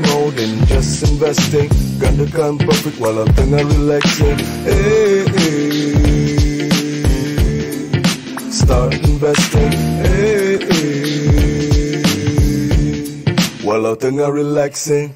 more than just investing. Gandakan profit walau tengah relaxing. Start investing. Walau tengah relaxing.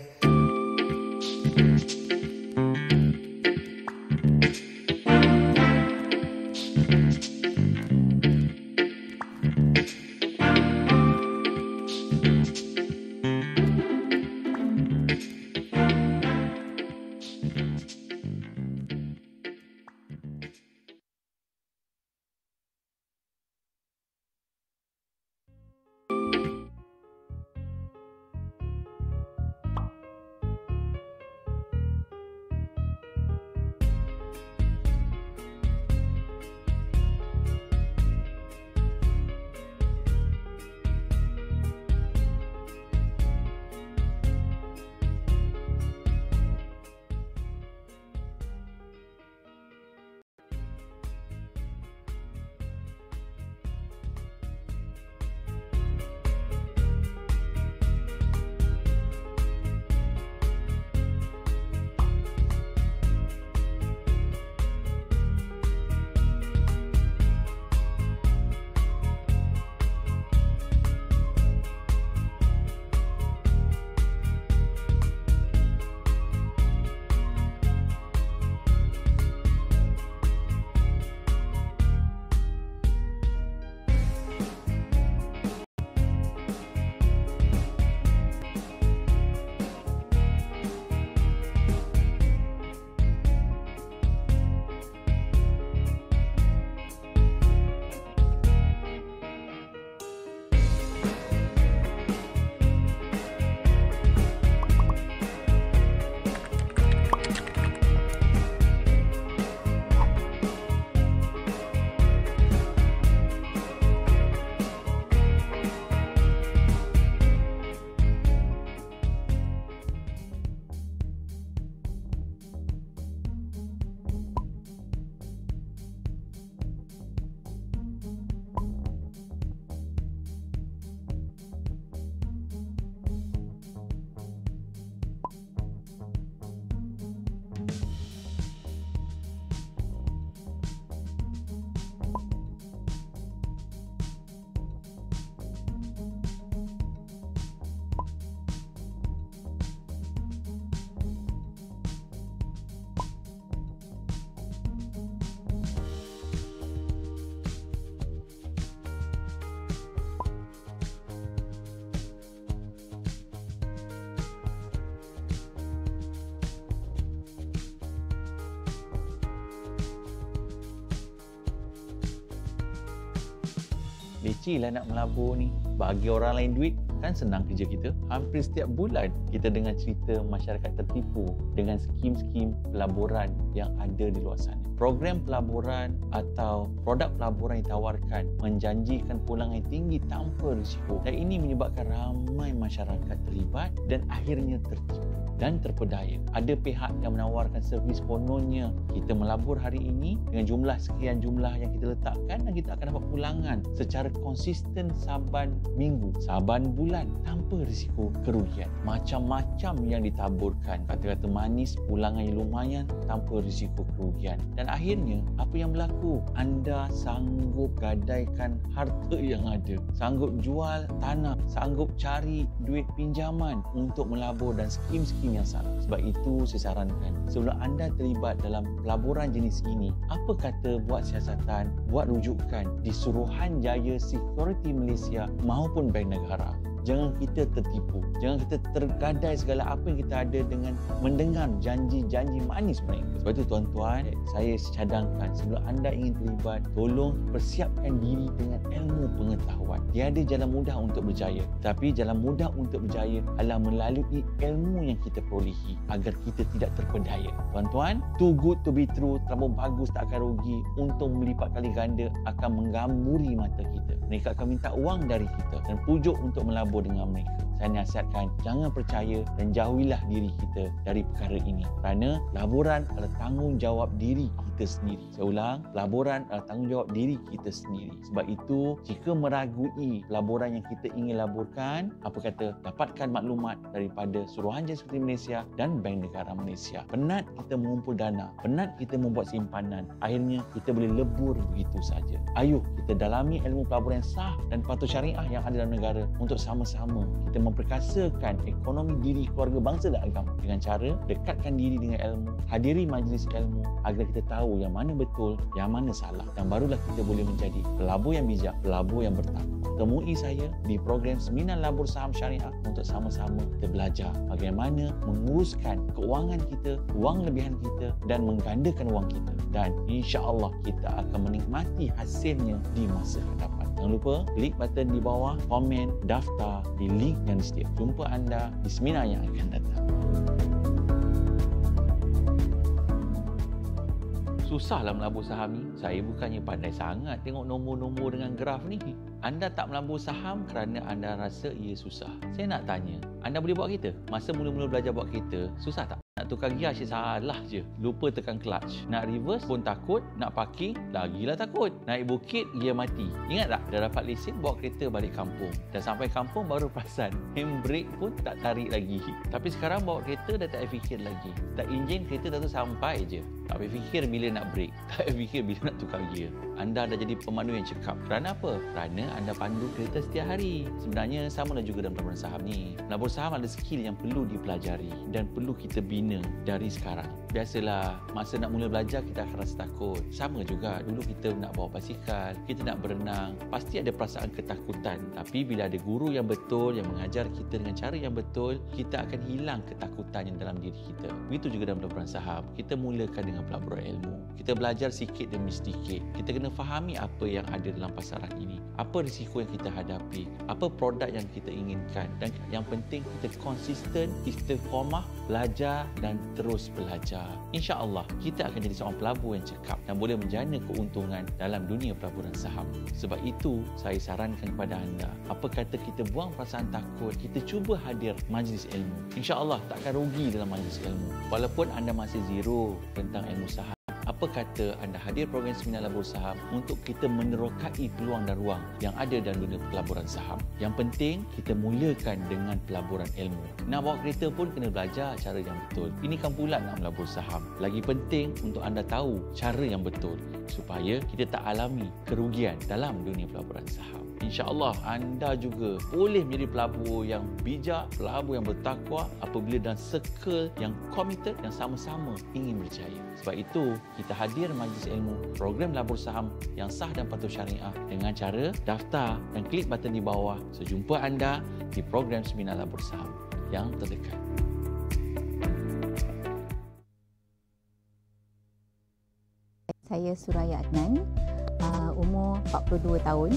Leceh lah nak melabur ni. Bagi orang lain duit, kan senang kerja kita. Hampir setiap bulan kita dengar cerita masyarakat tertipu dengan skim-skim pelaburan yang ada di luar sana. Program pelaburan atau produk pelaburan yang ditawarkan menjanjikan pulangan yang tinggi tanpa risiko. Dan ini menyebabkan ramai masyarakat terlibat dan akhirnya tertipu dan terpedaya. Ada pihak yang menawarkan servis kononnya kita melabur hari ini dengan jumlah sekian jumlah yang kita letakkan dan kita akan dapat pulangan secara konsisten saban minggu, saban bulan tanpa risiko kerugian. Macam-macam yang ditaburkan. Kata-kata manis, pulangan yang lumayan tanpa risiko kerugian. Dan akhirnya apa yang berlaku? Anda sanggup gadaikan harta yang ada, sanggup jual tanah, sanggup cari duit pinjaman untuk melabur dan skim-skim yang salah. Sebab itu saya sarankan, sebelum anda terlibat dalam pelaburan jenis ini, apa kata buat siasatan, buat rujukan di Suruhanjaya Security Malaysia maupun Bank Negara. Jangan kita tertipu. Jangan kita tergadai segala apa yang kita ada dengan mendengar janji-janji manis mereka. Sebab itu tuan-tuan, saya cadangkan sebelum anda ingin terlibat, tolong persiapkan diri dengan ilmu pengetahuan. Tiada jalan mudah untuk berjaya. Tapi jalan mudah untuk berjaya adalah melalui ilmu yang kita perolehi agar kita tidak terpedaya. Tuan-tuan, too good to be true, terlalu bagus tak akan rugi, untung melipat kali ganda akan menggamburi mata kita. Mereka akan minta wang dari kita dan pujuk untuk melabur dengan mereka. saya nasihatkan jangan percaya dan jauhilah diri kita dari perkara ini. Kerana pelaburan adalah tanggungjawab diri kita sendiri. Saya ulang, pelaburan adalah tanggungjawab diri kita sendiri. Sebab itu, jika meragui pelaburan yang kita ingin laburkan, dapatkan maklumat daripada Suruhanjaya Seperti Malaysia dan Bank Negara Malaysia. Penat kita mengumpul dana, penat kita membuat simpanan, akhirnya kita boleh lebur begitu saja. Ayuh kita dalami ilmu pelaburan yang sah dan patuh syariah yang ada dalam negara untuk sama-sama kita memperkasakan ekonomi diri keluarga bangsa dan agama dengan cara dekatkan diri dengan ilmu, hadiri majlis ilmu agar kita tahu yang mana betul, yang mana salah, dan barulah kita boleh menjadi pelabur yang bijak, pelabur yang bertakwa. Temui saya di program Seminar Labur Saham Syariah untuk sama-sama kita belajar bagaimana menguruskan keuangan kita, wang lebihan kita dan menggandakan wang kita, dan insya-Allah kita akan menikmati hasilnya di masa hadapan. Jangan lupa klik button di bawah, komen, daftar di link yang disediakan. Jumpa anda di seminar yang akan datang. Susahlah melabur saham ni. Saya bukannya pandai sangat tengok nombor-nombor dengan graf ni. Anda tak melabur saham kerana anda rasa ia susah. Saya nak tanya, anda boleh bawa kereta? Masa mula-mula belajar bawa kereta, susah tak? Nak tukar gear asyik salah je. Lupa tekan clutch. Nak reverse pun takut. Nak parking, lagilah takut. Naik bukit, gear mati. Ingat tak? Dah dapat lesen bawa kereta balik kampung. Dah sampai kampung baru perasan. Handbrake pun tak tarik lagi. Tapi sekarang bawa kereta dah tak fikir lagi. Tak enjin kereta dah tu sampai je. Tak fikir bila nak brake. Tak fikir bila nak tukar gear. Anda dah jadi pemandu yang cekap. Kerana apa? Kerana anda pandu kereta setiap hari. Sebenarnya samalah juga dalam pelaburan saham ni. Melabur saham ada skill yang perlu dipelajari dan perlu kita bina dari sekarang. Biasalah, masa nak mula belajar kita akan rasa takut. Sama juga, dulu kita nak bawa basikal, kita nak berenang, pasti ada perasaan ketakutan. Tapi bila ada guru yang betul, yang mengajar kita dengan cara yang betul, kita akan hilang ketakutan yang dalam diri kita. Begitu juga dalam pelaburan saham. Kita mulakan dengan pelaburan ilmu. Kita belajar sikit demi sedikit. Kita kena fahami apa yang ada dalam pasaran ini. Apa risiko yang kita hadapi, apa produk yang kita inginkan, dan yang penting kita konsisten, istiqamah, belajar dan terus belajar. InsyaAllah kita akan jadi seorang pelabur yang cekap dan boleh menjana keuntungan dalam dunia pelaburan saham. Sebab itu saya sarankan kepada anda, apa kata kita buang perasaan takut, kita cuba hadir majlis ilmu. InsyaAllah takkan rugi dalam majlis ilmu. Walaupun anda masih zero tentang ilmu saham, apa kata anda hadir program Seminar Labur Saham untuk kita menerokai peluang dan ruang yang ada dalam dunia pelaburan saham. Yang penting kita mulakan dengan pelaburan ilmu. Nak bawa kereta pun kena belajar cara yang betul. Ini kan pula nak melabur saham. Lagi penting untuk anda tahu cara yang betul supaya kita tak alami kerugian dalam dunia pelaburan saham. InsyaAllah anda juga boleh menjadi pelabur yang bijak, pelabur yang bertakwa apabila dalam circle yang committed, yang sama-sama ingin berjaya. Sebab itu, kita hadir majlis ilmu program labur saham yang sah dan patuh syariah dengan cara daftar dan klik button di bawah. Sejumpa anda di program Seminar Labur Saham yang terdekat. Saya Suraya Adnan, umur 42 tahun.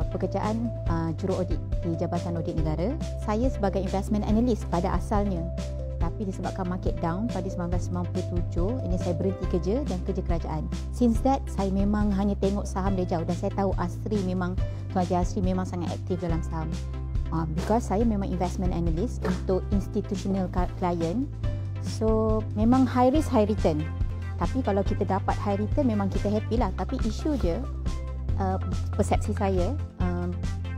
Pekerjaan juru audit di Jabatan Audit Negara. Saya sebagai investment analyst pada asalnya, tapi disebabkan market down pada 1997, ini saya berhenti kerja dan kerja kerajaan. Since that, saya memang hanya tengok saham dari jauh dan saya tahu Asri memang, Tuan Haji Asri memang sangat aktif dalam saham. Because saya memang investment analyst untuk institutional client, so memang high risk high return. Tapi kalau kita dapat high return memang kita happy lah. Tapi isu je, persepsi saya,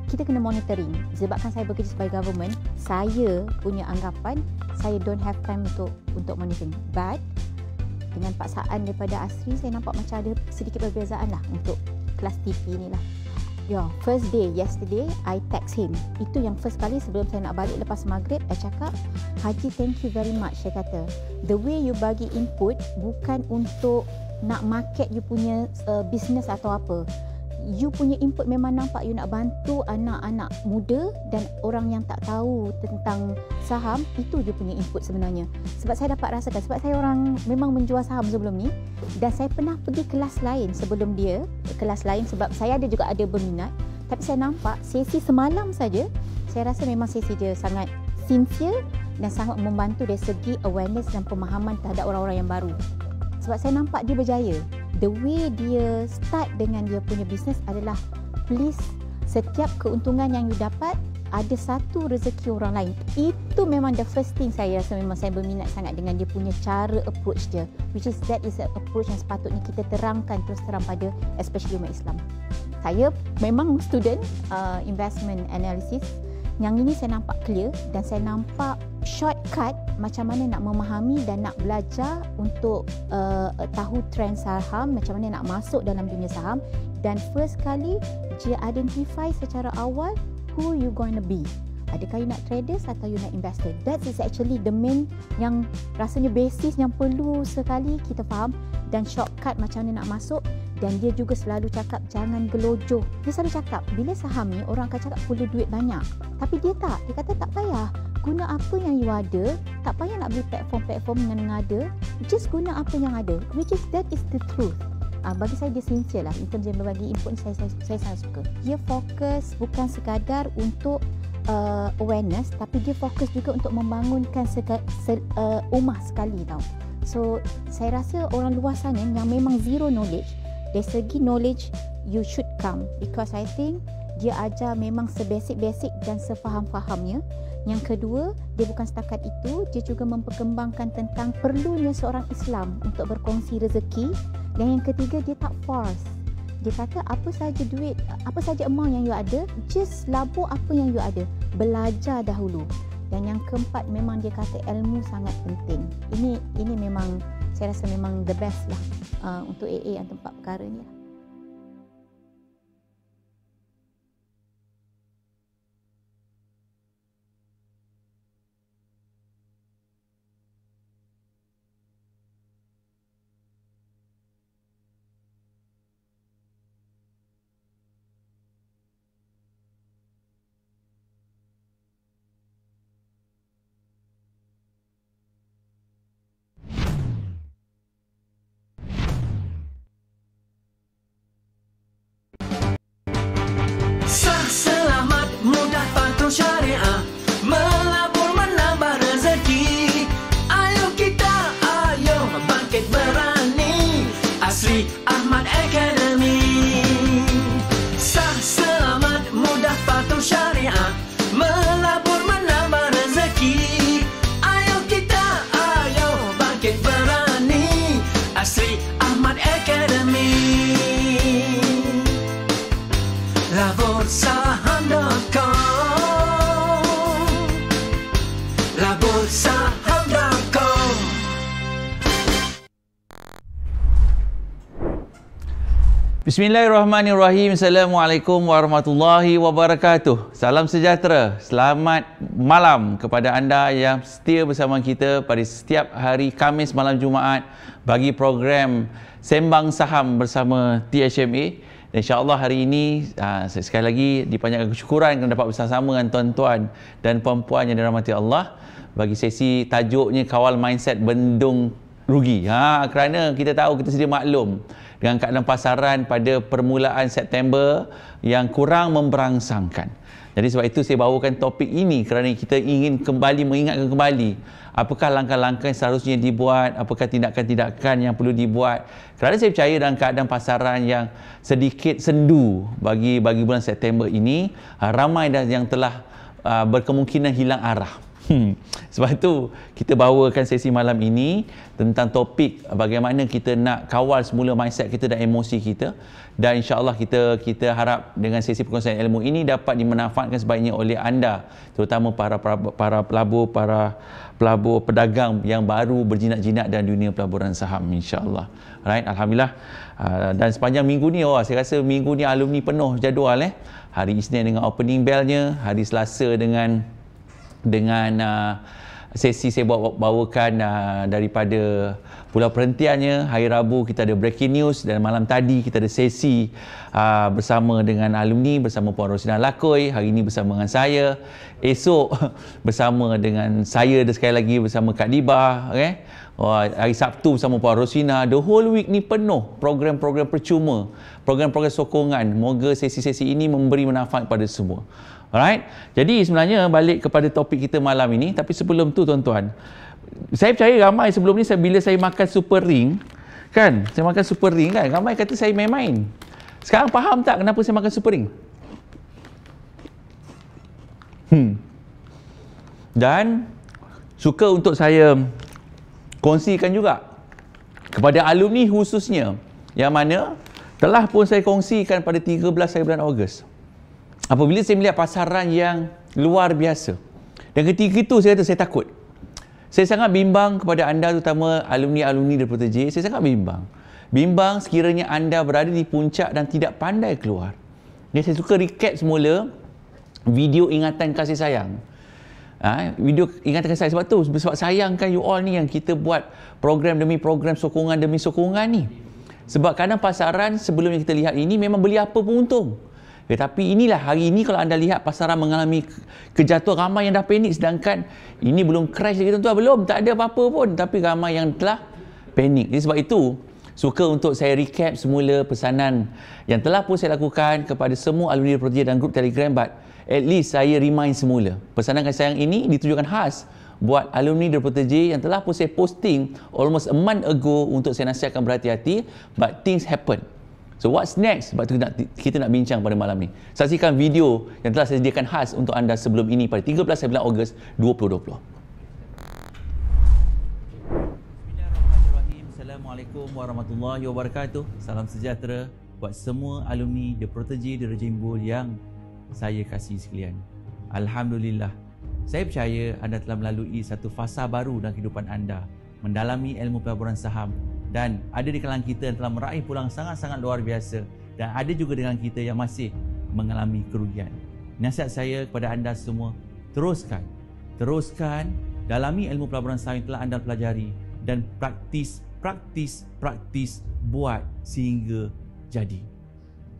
kita kena monitoring. Sebabkan saya bekerja sebagai government, saya punya anggapan saya don't have time untuk monitoring. But dengan paksaan daripada Asri, saya nampak macam ada sedikit perbezaan lah untuk kelas TV ni lah. First day, yesterday, I text him. Itu yang first kali sebelum saya nak balik lepas maghrib, saya cakap, Haji, thank you very much. Saya kata, the way you bagi input bukan untuk nak market you punya business atau apa. You punya input memang nampak you nak bantu anak-anak muda dan orang yang tak tahu tentang saham. Itu je punya input sebenarnya. Sebab saya dapat rasakan, sebab saya orang memang menjual saham sebelum ni, dan saya pernah pergi kelas lain sebelum dia, kelas lain sebab saya juga ada berminat. Tapi saya nampak sesi semalam saja, saya rasa memang sesi dia sangat sincere dan sangat membantu dari segi awareness dan pemahaman terhadap orang-orang yang baru. Sebab saya nampak dia berjaya. The way dia start dengan dia punya bisnes adalah, please, setiap keuntungan yang you dapat, ada satu rezeki orang lain. Itu memang the first thing saya rasa memang saya berminat sangat dengan dia punya cara approach dia, which is that is a approach yang sepatutnya kita terangkan terus terang pada especially umat Islam. Saya memang student investment analysis. Yang ini saya nampak clear dan saya nampak shortcut macam mana nak memahami dan nak belajar untuk tahu trend saham, macam mana nak masuk dalam dunia saham, dan first kali dia identify secara awal who you gonna be. Adakah you nak traders atau you nak investor? That is actually the main yang rasanya basis yang perlu sekali kita faham, dan shortcut macam mana nak masuk. Dan dia juga selalu cakap jangan gelojoh. Dia selalu cakap bila saham ni orang akan cakap perlu duit banyak. Tapi dia tak. Dia kata tak payah. Guna apa yang you ada. Tak payah nak beli platform-platform yang ada. Just guna apa yang ada. Which is that is the truth. Bagi saya dia sincere lah. In terms dia berbagi input ni saya sangat suka. Dia fokus bukan sekadar untuk awareness, tapi dia fokus juga untuk membangunkan ummah sekali tau. So saya rasa orang luar sana yang memang zero knowledge, dari segi knowledge you should come, because I think dia ajar memang sebasic-basic dan sefaham-fahamnya. Yang kedua, dia bukan setakat itu, dia juga memperkembangkan tentang perlunya seorang Islam untuk berkongsi rezeki. Dan yang ketiga, dia tak force. Dia kata apa saja duit, apa saja amount yang you ada, just labur apa yang you ada. Belajar dahulu. Dan yang keempat, memang dia kata ilmu sangat penting. Ini memang saya rasa memang the best lah untuk AA yang tempat perkara ni lah. Selamat mudah patuh syariah, melabur menambah rezeki. Ayo kita, ayo bangkit berani, Asri Ahmad Academy. Selamat mudah patuh syariah, melabur menambah rezeki. Ayo kita, ayo bangkit berani, Asri Ahmad Academy. Labursaham.com, Labursaham.com. Bismillahirrahmanirrahim. Assalamualaikum warahmatullahi wabarakatuh. Salam sejahtera. Selamat malam kepada anda yang setia bersama kita pada setiap hari Khamis malam Jumaat bagi program Sembang Saham bersama THMA. Dan insya-Allah hari ini saya sekali lagi dipanjatkan kesyukuran kerana dapat bersama dengan tuan-tuan dan puan-puan yang dirahmati Allah bagi sesi tajuknya Kawal Mindset Bendung Rugi. Kerana kita tahu, kita sedia maklum dengan keadaan pasaran pada permulaan September yang kurang memberangsangkan. Jadi sebab itu saya bawakan topik ini kerana kita ingin kembali mengingatkan kembali apakah langkah-langkah yang seharusnya dibuat, apakah tindakan-tindakan yang perlu dibuat. Kerana saya percaya dalam keadaan pasaran yang sedikit sendu bagi bulan September ini, ramai dah yang telah berkemungkinan hilang arah. Sebab itu kita bawakan sesi malam ini tentang topik bagaimana kita nak kawal semula mindset kita dan emosi kita. Dan insya-Allah kita harap dengan sesi perkongsian ilmu ini dapat dimanfaatkan sebaiknya oleh anda, terutama para pelabur, para pelabur pedagang yang baru berjinak-jinak dalam dunia pelaburan saham, insya-Allah. Right, alhamdulillah. Dan sepanjang minggu ni, saya rasa minggu ni alumni penuh jadual. Hari Isnin dengan opening bell-nya, hari Selasa dengan sesi saya bawakan daripada pulau perhentiannya. Hari Rabu kita ada breaking news, dan malam tadi kita ada sesi bersama dengan alumni, bersama Puan Rosina Lakoi. Hari ini bersama dengan saya. Esok bersama dengan saya dan sekali lagi bersama Kak Dibah. Hari Sabtu bersama Puan Rosina. The whole week ni penuh program-program percuma, program-program sokongan. Moga sesi-sesi ini memberi manfaat kepada semua. Alright. Jadi sebenarnya balik kepada topik kita malam ini, tapi sebelum tu tuan-tuan, saya percaya ramai sebelum ni bila saya makan super ring, kan? Saya makan super ring kan, ramai kata saya main-main. Sekarang faham tak kenapa saya makan super ring? Dan suka untuk saya kongsikan juga kepada alumni khususnya, yang mana telah pun saya kongsikan pada 13 hari bulan Ogos. Apabila saya melihat pasaran yang luar biasa. Dan ketika itu saya kata saya takut. Saya sangat bimbang kepada anda, terutama alumni-alumni dari Protege. Saya sangat bimbang. Bimbang sekiranya anda berada di puncak dan tidak pandai keluar. Dan saya suka recap semula video ingatan kasih sayang. Video ingatan kasih sayang sebab tu, sebab sayangkan you all ni yang kita buat program demi program, sokongan demi sokongan ni. Sebab kadang pasaran sebelum yang kita lihat ini memang beli apa pun untung. Tetapi inilah hari ini kalau anda lihat pasaran mengalami kejatuhan, ramai yang dah panik, sedangkan ini belum crash lagi tuan-tuan, belum, tak ada apa-apa pun, tapi ramai yang telah panik. Jadi sebab itu suka untuk saya recap semula pesanan yang telah pun saya lakukan kepada semua alumni Protege dan grup Telegram, but at least saya remind semula. Pesanan kasih sayang ini ditujukan khas buat alumni dari Protege yang telah pun saya posting almost a month ago untuk saya nasihatkan berhati-hati, but things happen. So what's next? Sebab tu kita nak bincang pada malam ni. Saksikan video yang telah saya sediakan khas untuk anda sebelum ini pada 13 bulan Ogos 2020. Bismillahirrahmanirrahim. Assalamualaikum warahmatullahi wabarakatuh. Salam sejahtera buat semua alumni The Protege The Rejim Bull yang saya kasih sekalian. Alhamdulillah. Saya percaya anda telah melalui satu fasa baru dalam kehidupan anda, mendalami ilmu pelaburan saham, dan ada di kalangan kita yang telah meraih pulang sangat-sangat luar biasa, dan ada juga di kalangan kita yang masih mengalami kerugian. Nasihat saya kepada anda semua, teruskan dalami ilmu pelaburan saham yang telah anda pelajari, dan praktis buat sehingga jadi.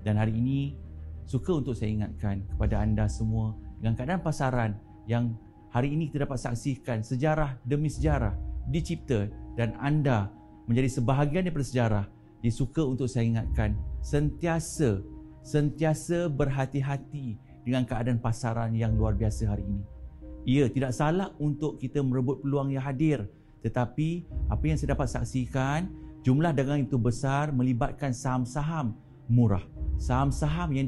Dan hari ini suka untuk saya ingatkan kepada anda semua dengan keadaan pasaran yang hari ini kita dapat saksikan sejarah demi sejarah dicipta, dan anda menjadi sebahagian daripada sejarah. Dia suka untuk saya ingatkan sentiasa berhati-hati dengan keadaan pasaran yang luar biasa hari ini. Ya, tidak salah untuk kita merebut peluang yang hadir, tetapi apa yang saya dapat saksikan, jumlah dagangan itu besar, melibatkan saham-saham murah, saham-saham yang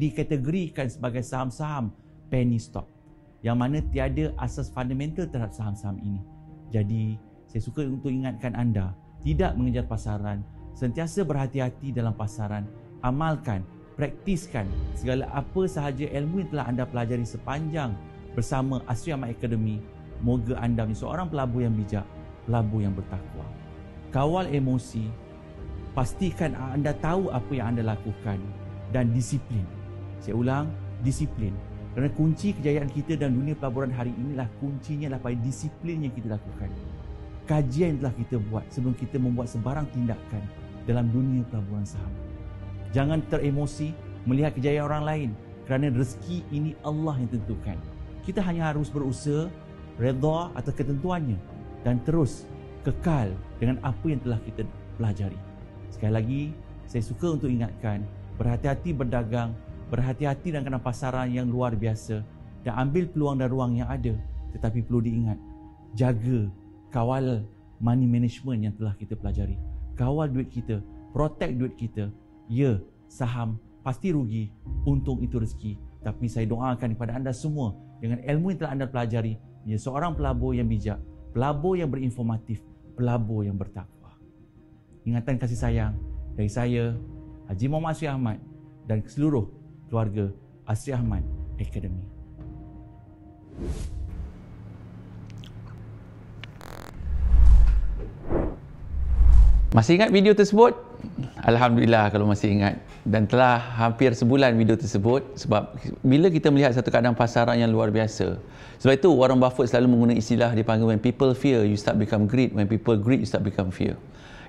dikategorikan sebagai saham-saham penny stock, yang mana tiada asas fundamental terhadap saham-saham ini. Jadi saya suka untuk ingatkan anda, tidak mengejar pasaran, sentiasa berhati-hati dalam pasaran, amalkan, praktiskan segala apa sahaja ilmu yang telah anda pelajari sepanjang bersama Asri Ahmad Academy. Moga anda menjadi seorang pelabur yang bijak, pelabur yang bertakwa. Kawal emosi, pastikan anda tahu apa yang anda lakukan, dan disiplin. Saya ulang, disiplin. Kerana kunci kejayaan kita dalam dunia pelaburan hari inilah kuncinya adalah pada disiplin yang kita lakukan. Kajian yang telah kita buat sebelum kita membuat sebarang tindakan dalam dunia pelaburan saham. Jangan teremosi melihat kejayaan orang lain, kerana rezeki ini Allah yang tentukan. Kita hanya harus berusaha, redha atas ketentuannya, dan terus kekal dengan apa yang telah kita pelajari. Sekali lagi, saya suka untuk ingatkan, berhati-hati berdagang, berhati-hati dalam keadaan pasaran yang luar biasa, dan ambil peluang dan ruang yang ada. Tetapi perlu diingat, jaga, kawal money management yang telah kita pelajari. Kawal duit kita, protect duit kita. Ya, saham pasti rugi, untung itu rezeki. Tapi saya doakan kepada anda semua, dengan ilmu yang telah anda pelajari, menjadi seorang pelabur yang bijak, pelabur yang berinformatif, pelabur yang bertakwa. Ingatan kasih sayang dari saya, Haji Muhammad Asri Ahmad, dan seluruh keluarga Asri Ahmad Academy. Masih ingat video tersebut? Alhamdulillah kalau masih ingat. Dan telah hampir sebulan video tersebut, sebab bila kita melihat satu keadaan pasaran yang luar biasa. Sebab itu Warren Buffett selalu menggunakan istilah dipanggil when people fear, you start become greed. When people greed, you start become fear.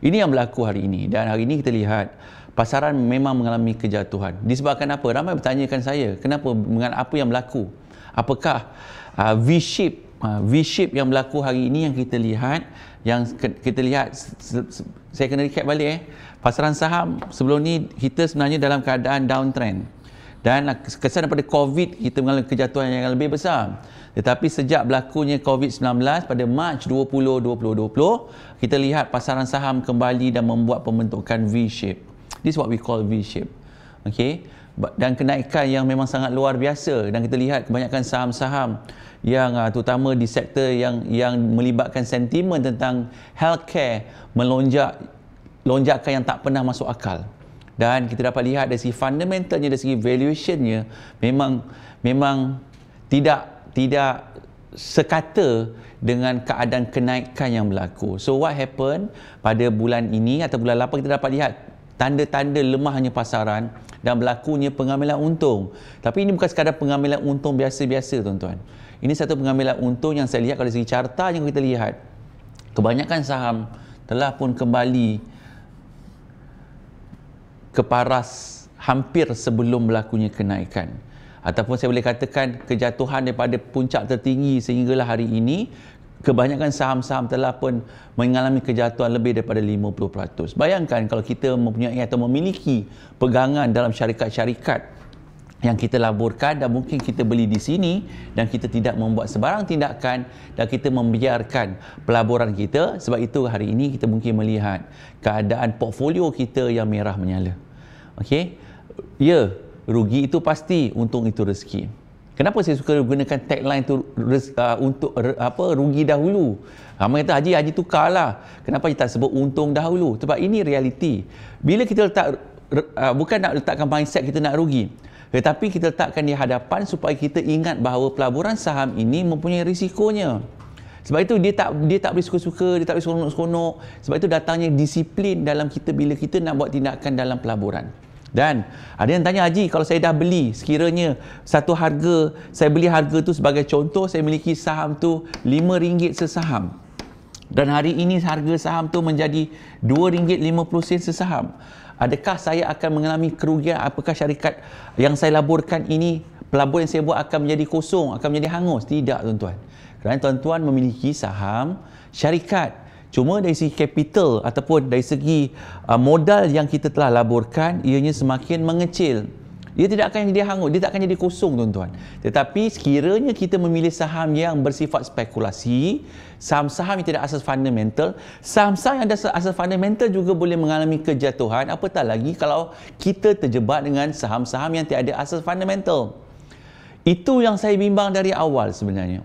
Ini yang berlaku hari ini. Dan hari ini kita lihat pasaran memang mengalami kejatuhan. Disebabkan apa? Ramai bertanyakan saya, kenapa, apa yang berlaku? Apakah V-shape yang berlaku hari ini yang kita lihat, saya kena recap balik pasaran saham sebelum ni kita sebenarnya dalam keadaan downtrend, dan kesan daripada COVID kita mengalami kejatuhan yang lebih besar. Tetapi sejak berlakunya COVID-19 pada Mac 2020, kita lihat pasaran saham kembali dan membuat pembentukan V-shape. This is what we call V-shape. Okay, dan kenaikan yang memang sangat luar biasa, dan kita lihat kebanyakan saham-saham yang terutama di sektor yang melibatkan sentimen tentang healthcare lonjakan yang tak pernah masuk akal. Dan kita dapat lihat dari segi fundamentalnya, dari segi valuationnya memang tidak sekata dengan keadaan kenaikan yang berlaku. So what happened pada bulan ini atau bulan 8, kita dapat lihat tanda-tanda lemahnya pasaran dan berlakunya pengambilan untung. Tapi ini bukan sekadar pengambilan untung biasa-biasa, tuan-tuan. Ini satu pengambilan untung yang saya lihat kalau dari segi carta yang kita lihat, kebanyakan saham telah pun kembali ke paras hampir sebelum berlakunya kenaikan. Ataupun saya boleh katakan kejatuhan daripada puncak tertinggi sehinggalah hari ini, kebanyakan saham-saham telah pun mengalami kejatuhan lebih daripada 50%. Bayangkan kalau kita mempunyai atau memiliki pegangan dalam syarikat-syarikat yang kita laburkan dan mungkin kita beli di sini dan kita tidak membuat sebarang tindakan dan kita membiarkan pelaburan kita. Sebab itu hari ini kita mungkin melihat keadaan portfolio kita yang merah menyala. Okey? Ya, rugi itu pasti, untung itu rezeki. Kenapa saya suka gunakan tagline tu untuk rugi dahulu? Ramai kata haji tukarlah. Kenapa kita tak sebut untung dahulu? Sebab ini realiti. Bila kita letak bukan nak letakkan mindset kita nak rugi, tetapi kita letakkan di hadapan supaya kita ingat bahawa pelaburan saham ini mempunyai risikonya. Sebab itu dia tak boleh suka-suka, dia tak boleh seronok-seronok. Sebab itu datangnya disiplin dalam kita bila kita nak buat tindakan dalam pelaburan. Dan ada yang tanya, Haji, kalau saya dah beli sekiranya satu harga, saya beli harga tu sebagai contoh, saya miliki saham tu RM5 sesaham. Dan hari ini harga saham tu menjadi RM2.50 sesaham. Adakah saya akan mengalami kerugian? Apakah syarikat yang saya laburkan ini, pelaburan yang saya buat akan menjadi kosong, akan menjadi hangus? Tidak, tuan-tuan. Kerana tuan-tuan memiliki saham syarikat. Cuma dari segi capital ataupun dari segi modal yang kita telah laburkan, ianya semakin mengecil. Dia tidak akan jadi hangus, dia tak akan jadi kosong, tuan-tuan. Tetapi sekiranya kita memilih saham yang bersifat spekulasi, saham-saham yang tidak asas fundamental, saham-saham yang ada asas fundamental juga boleh mengalami kejatuhan, apatah lagi kalau kita terjebak dengan saham-saham yang tidak ada asas fundamental. Itu yang saya bimbang dari awal sebenarnya.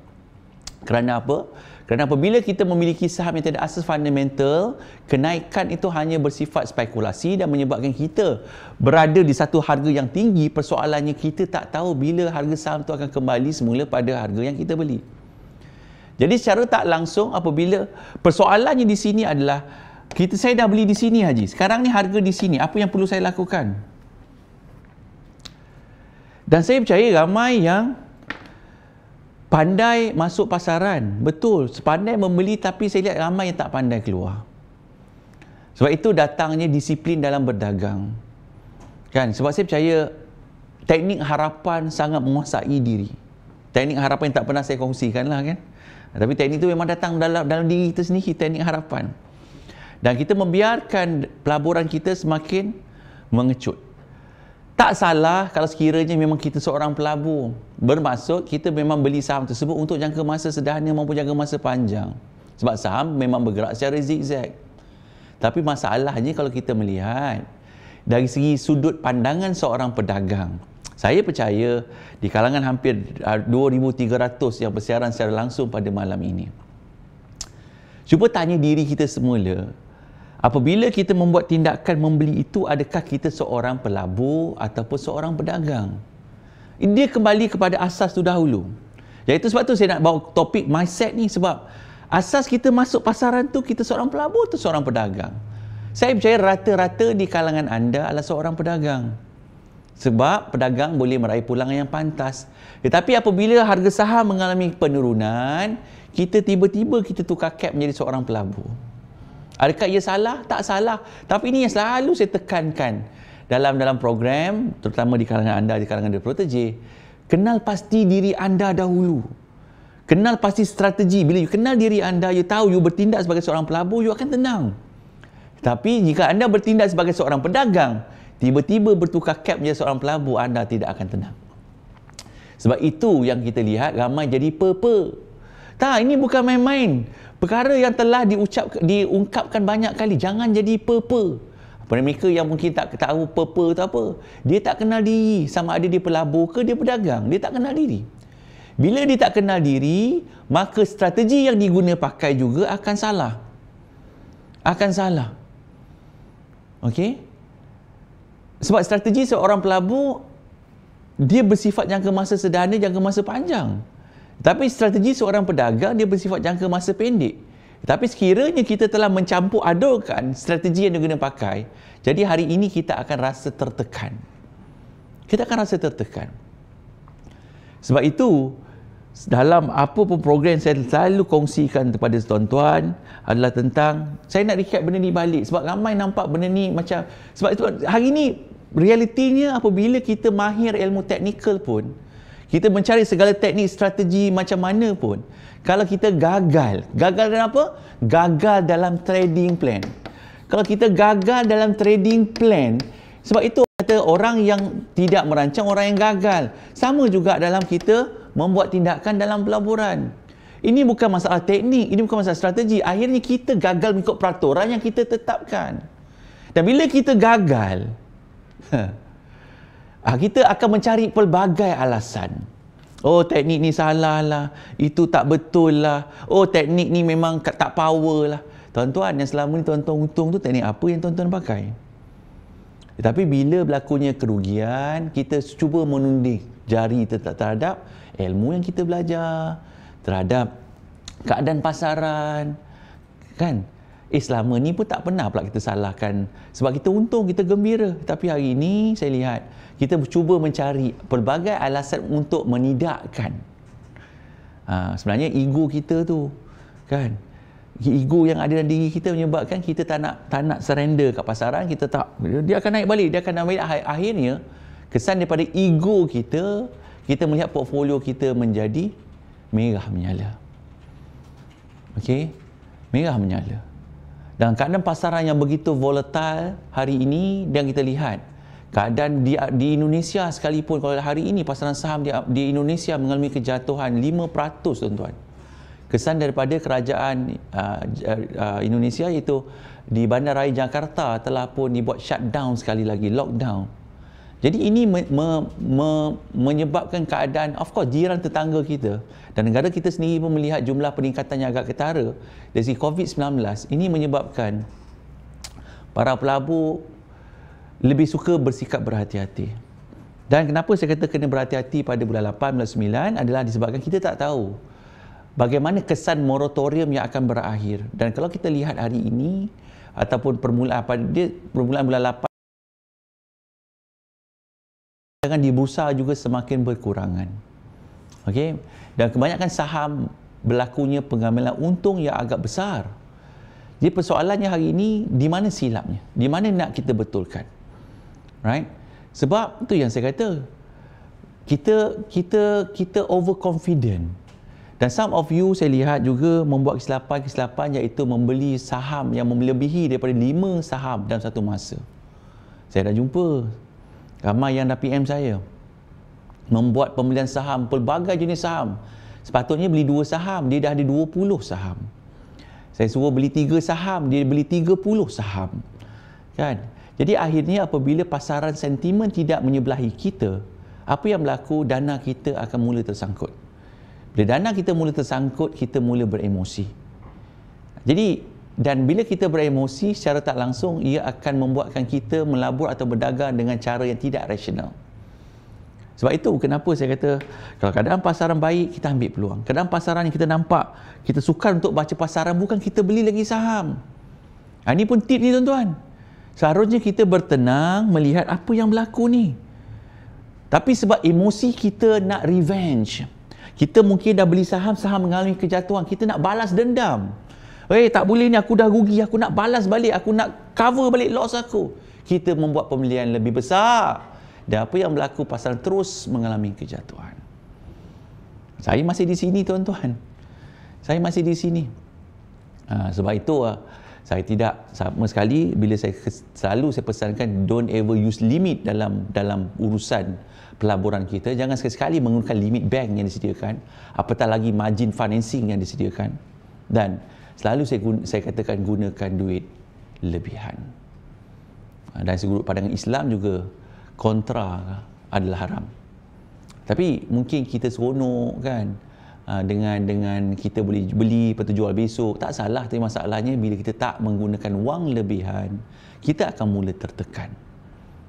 Kerana apa? Kerana apabila kita memiliki saham yang tidak ada asas fundamental, kenaikan itu hanya bersifat spekulasi dan menyebabkan kita berada di satu harga yang tinggi. Persoalannya kita tak tahu bila harga saham itu akan kembali semula pada harga yang kita beli. Jadi secara tak langsung, apabila persoalannya di sini adalah saya dah beli di sini, Haji. Sekarang ni harga di sini, apa yang perlu saya lakukan? Dan saya percaya ramai yang pandai masuk pasaran. Betul, sepandai membeli, tapi saya lihat ramai yang tak pandai keluar. Sebab itu datangnya disiplin dalam berdagang. Kan? Sebab saya percaya teknik harapan sangat menguasai diri. Teknik harapan yang tak pernah saya kongsikan lah, kan. Tapi teknik itu memang datang dalam diri kita sendiri, teknik harapan. Dan kita membiarkan pelaburan kita semakin mengecut. Tak salah kalau sekiranya memang kita seorang pelabur. Bermaksud kita memang beli saham tersebut untuk jangka masa sederhana maupun jangka masa panjang. Sebab saham memang bergerak secara zigzag. Tapi masalahnya kalau kita melihat dari segi sudut pandangan seorang pedagang, saya percaya di kalangan hampir 2,300 yang bersiaran secara langsung pada malam ini, cuba tanya diri kita semula, apabila kita membuat tindakan membeli itu, adakah kita seorang pelabur ataupun seorang pedagang? Dia kembali kepada asas tu dahulu. Iaitu sebab tu saya nak bawa topik mindset ni, sebab asas kita masuk pasaran tu, kita seorang pelabur atau seorang pedagang? Saya percaya rata-rata di kalangan anda adalah seorang pedagang. Sebab pedagang boleh meraih pulangan yang pantas. Tetapi apabila harga saham mengalami penurunan, kita tiba-tiba kita tukar cap menjadi seorang pelabur. Adakah ia salah? Tak salah. Tapi ini yang selalu saya tekankan dalam program, terutama di kalangan anda, di kalangan The Protege. Kenal pasti diri anda dahulu. Kenal pasti strategi. Bila you kenal diri anda, you tahu you bertindak sebagai seorang pelabur, you akan tenang. Tapi jika anda bertindak sebagai seorang pedagang, tiba-tiba bertukar cap menjadi seorang pelabur, anda tidak akan tenang. Sebab itu yang kita lihat ramai jadi pe-pe. Tak, ini bukan main-main. Perkara yang telah diungkapkan banyak kali. Jangan jadi pe-pe. Mereka yang mungkin tak tahu purple tu apa, dia tak kenal diri, sama ada dia pelabur ke dia pedagang, dia tak kenal diri. Bila dia tak kenal diri, maka strategi yang diguna pakai juga akan salah. Akan salah. Okey? Sebab strategi seorang pelabur, dia bersifat jangka masa sederhana, jangka masa panjang. Tapi strategi seorang pedagang, dia bersifat jangka masa pendek. Tapi sekiranya kita telah mencampur adukkan strategi yang diguna pakai, jadi hari ini kita akan rasa tertekan. Kita akan rasa tertekan. Sebab itu, dalam apa pun program saya selalu kongsikan kepada tuan-tuan adalah tentang, saya nak recap benda ni balik sebab ramai nampak benda ni macam, sebab itu hari ni realitinya apabila kita mahir ilmu teknikal pun, kita mencari segala teknik strategi macam mana pun, kalau kita gagal dalam apa? Gagal dalam trading plan. Kalau kita gagal dalam trading plan, sebab itu kata orang yang tidak merancang, orang yang gagal. Sama juga dalam kita membuat tindakan dalam pelaburan. Ini bukan masalah teknik, ini bukan masalah strategi. Akhirnya kita gagal mengikut peraturan yang kita tetapkan. Dan bila kita gagal, kita akan mencari pelbagai alasan. Oh, teknik ni salah lah, itu tak betul lah, oh teknik ni memang tak power lah. Tuan-tuan, yang selama ni tuan-tuan untung tu teknik apa yang tuan-tuan pakai? Tapi bila berlakunya kerugian, kita cuba menunding jari terhadap ilmu yang kita belajar, terhadap keadaan pasaran, kan? Selama ni pun tak pernah pula kita salahkan. Sebab kita untung, kita gembira. Tapi hari ini saya lihat, kita cuba mencari pelbagai alasan untuk menidakkan. Sebenarnya ego kita tu, kan? Ego yang ada dalam diri kita menyebabkan kita tak nak surrender kat pasaran, kita tak. Dia akan naik balik, dia akan naik balik. Akhirnya, kesan daripada ego kita, kita melihat portfolio kita menjadi merah menyala. Okey? Merah menyala. Dan keadaan pasaran yang begitu volatile hari ini, dan kita lihat keadaan di Indonesia sekalipun, kalau hari ini pasaran saham di Indonesia mengalami kejatuhan 5%, tuan-tuan. Kesan daripada kerajaan Indonesia iaitu di Bandaraya Jakarta telah pun dibuat shutdown sekali lagi, lockdown. Jadi ini menyebabkan keadaan, of course, jiran tetangga kita dan negara kita sendiri pun melihat jumlah peningkatan yang agak ketara dari segi COVID-19. Ini menyebabkan para pelabur lebih suka bersikap berhati-hati. Dan kenapa saya kata kena berhati-hati pada bulan 8, bulan 9 adalah disebabkan kita tak tahu bagaimana kesan moratorium yang akan berakhir. Dan kalau kita lihat hari ini ataupun permulaan bulan 8, jangan di bursa juga semakin berkurangan. Okey, dan kebanyakan saham berlakunya pengambilan untung yang agak besar. Jadi persoalannya hari ini, di mana silapnya? Di mana nak kita betulkan? Right? Sebab itu yang saya kata, kita overconfident. Dan some of you saya lihat juga membuat kesilapan iaitu membeli saham yang melebihi daripada 5 saham dalam satu masa. Saya dah jumpa ramai yang dah PM saya membuat pembelian saham, pelbagai jenis saham. Sepatutnya beli 2 saham, dia dah ada 20 saham. Saya suruh beli 3 saham, dia beli 30 saham. Kan? Jadi akhirnya apabila pasaran sentimen tidak menyebelahi kita, apa yang berlaku? Dana kita akan mula tersangkut. Bila dana kita mula tersangkut, kita mula beremosi. Jadi, dan bila kita beremosi, secara tak langsung, ia akan membuatkan kita melabur atau berdagang dengan cara yang tidak rasional. Sebab itu kenapa saya kata, kalau keadaan pasaran baik, kita ambil peluang. Keadaan pasaran yang kita nampak, kita sukar untuk baca pasaran, bukan kita beli lagi saham. Ini pun tip ni tuan-tuan. Seharusnya kita bertenang melihat apa yang berlaku ni. Tapi sebab emosi kita nak revenge. Kita mungkin dah beli saham mengalami kejatuhan, kita nak balas dendam. Tak boleh ni, aku dah rugi, aku nak balas balik, aku nak cover balik loss aku. Kita membuat pembelian lebih besar. Dan apa yang berlaku, pasaran terus mengalami kejatuhan. Saya masih di sini tuan-tuan. Saya masih di sini. Sebab itu saya tidak sama sekali, bila selalu saya pesankan, don't ever use limit dalam urusan pelaburan kita. Jangan sekali-sekali menggunakan limit bank yang disediakan, apatah lagi margin financing yang disediakan. Dan selalu saya katakan gunakan duit lebihan. Dan sudut pandangan Islam juga kontra adalah haram. Tapi mungkin kita seronok kan, dengan kita boleh beli lepas tu jual besok, tak salah. Tapi masalahnya bila kita tak menggunakan wang lebihan, kita akan mula tertekan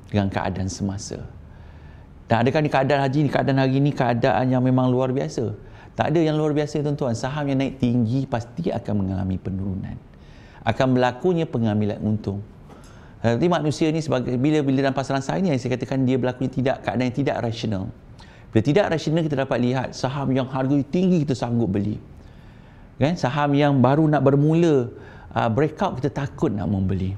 dengan keadaan semasa. Dan adakah ni keadaan haji ni, keadaan hari ni keadaan yang memang luar biasa? Tak ada yang luar biasa tuan-tuan. Saham yang naik tinggi pasti akan mengalami penurunan, akan berlakunya pengambilan untung. Nanti manusia ni sebagai bila dalam pasaran saham ni yang saya katakan dia berlaku keadaan yang tidak rasional. Bila tidak rasional, kita dapat lihat saham yang harga tinggi kita sanggup beli. Kan? Saham yang baru nak bermula breakout, kita takut nak membeli.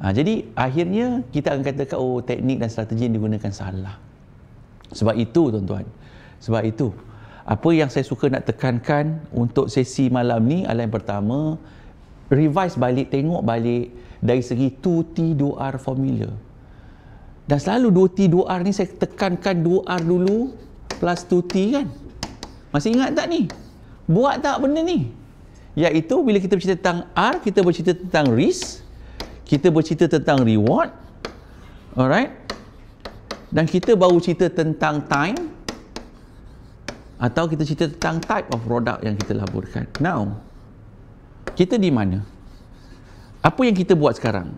Jadi akhirnya kita akan katakan teknik dan strategi yang digunakan salah. Sebab itu tuan-tuan, sebab itu apa yang saya suka nak tekankan untuk sesi malam ni adalah yang pertama, revise balik, tengok balik dari segi 2T2R formula. Dan selalu 2T2R ni saya tekankan 2R dulu plus 2T kan. Masih ingat tak ni? Buat tak benda ni? Iaitu bila kita bercerita tentang R, kita bercerita tentang risk, kita bercerita tentang reward, alright, dan kita baru cerita tentang time, atau kita cerita tentang type of product yang kita laburkan. Now, kita di mana? Apa yang kita buat sekarang?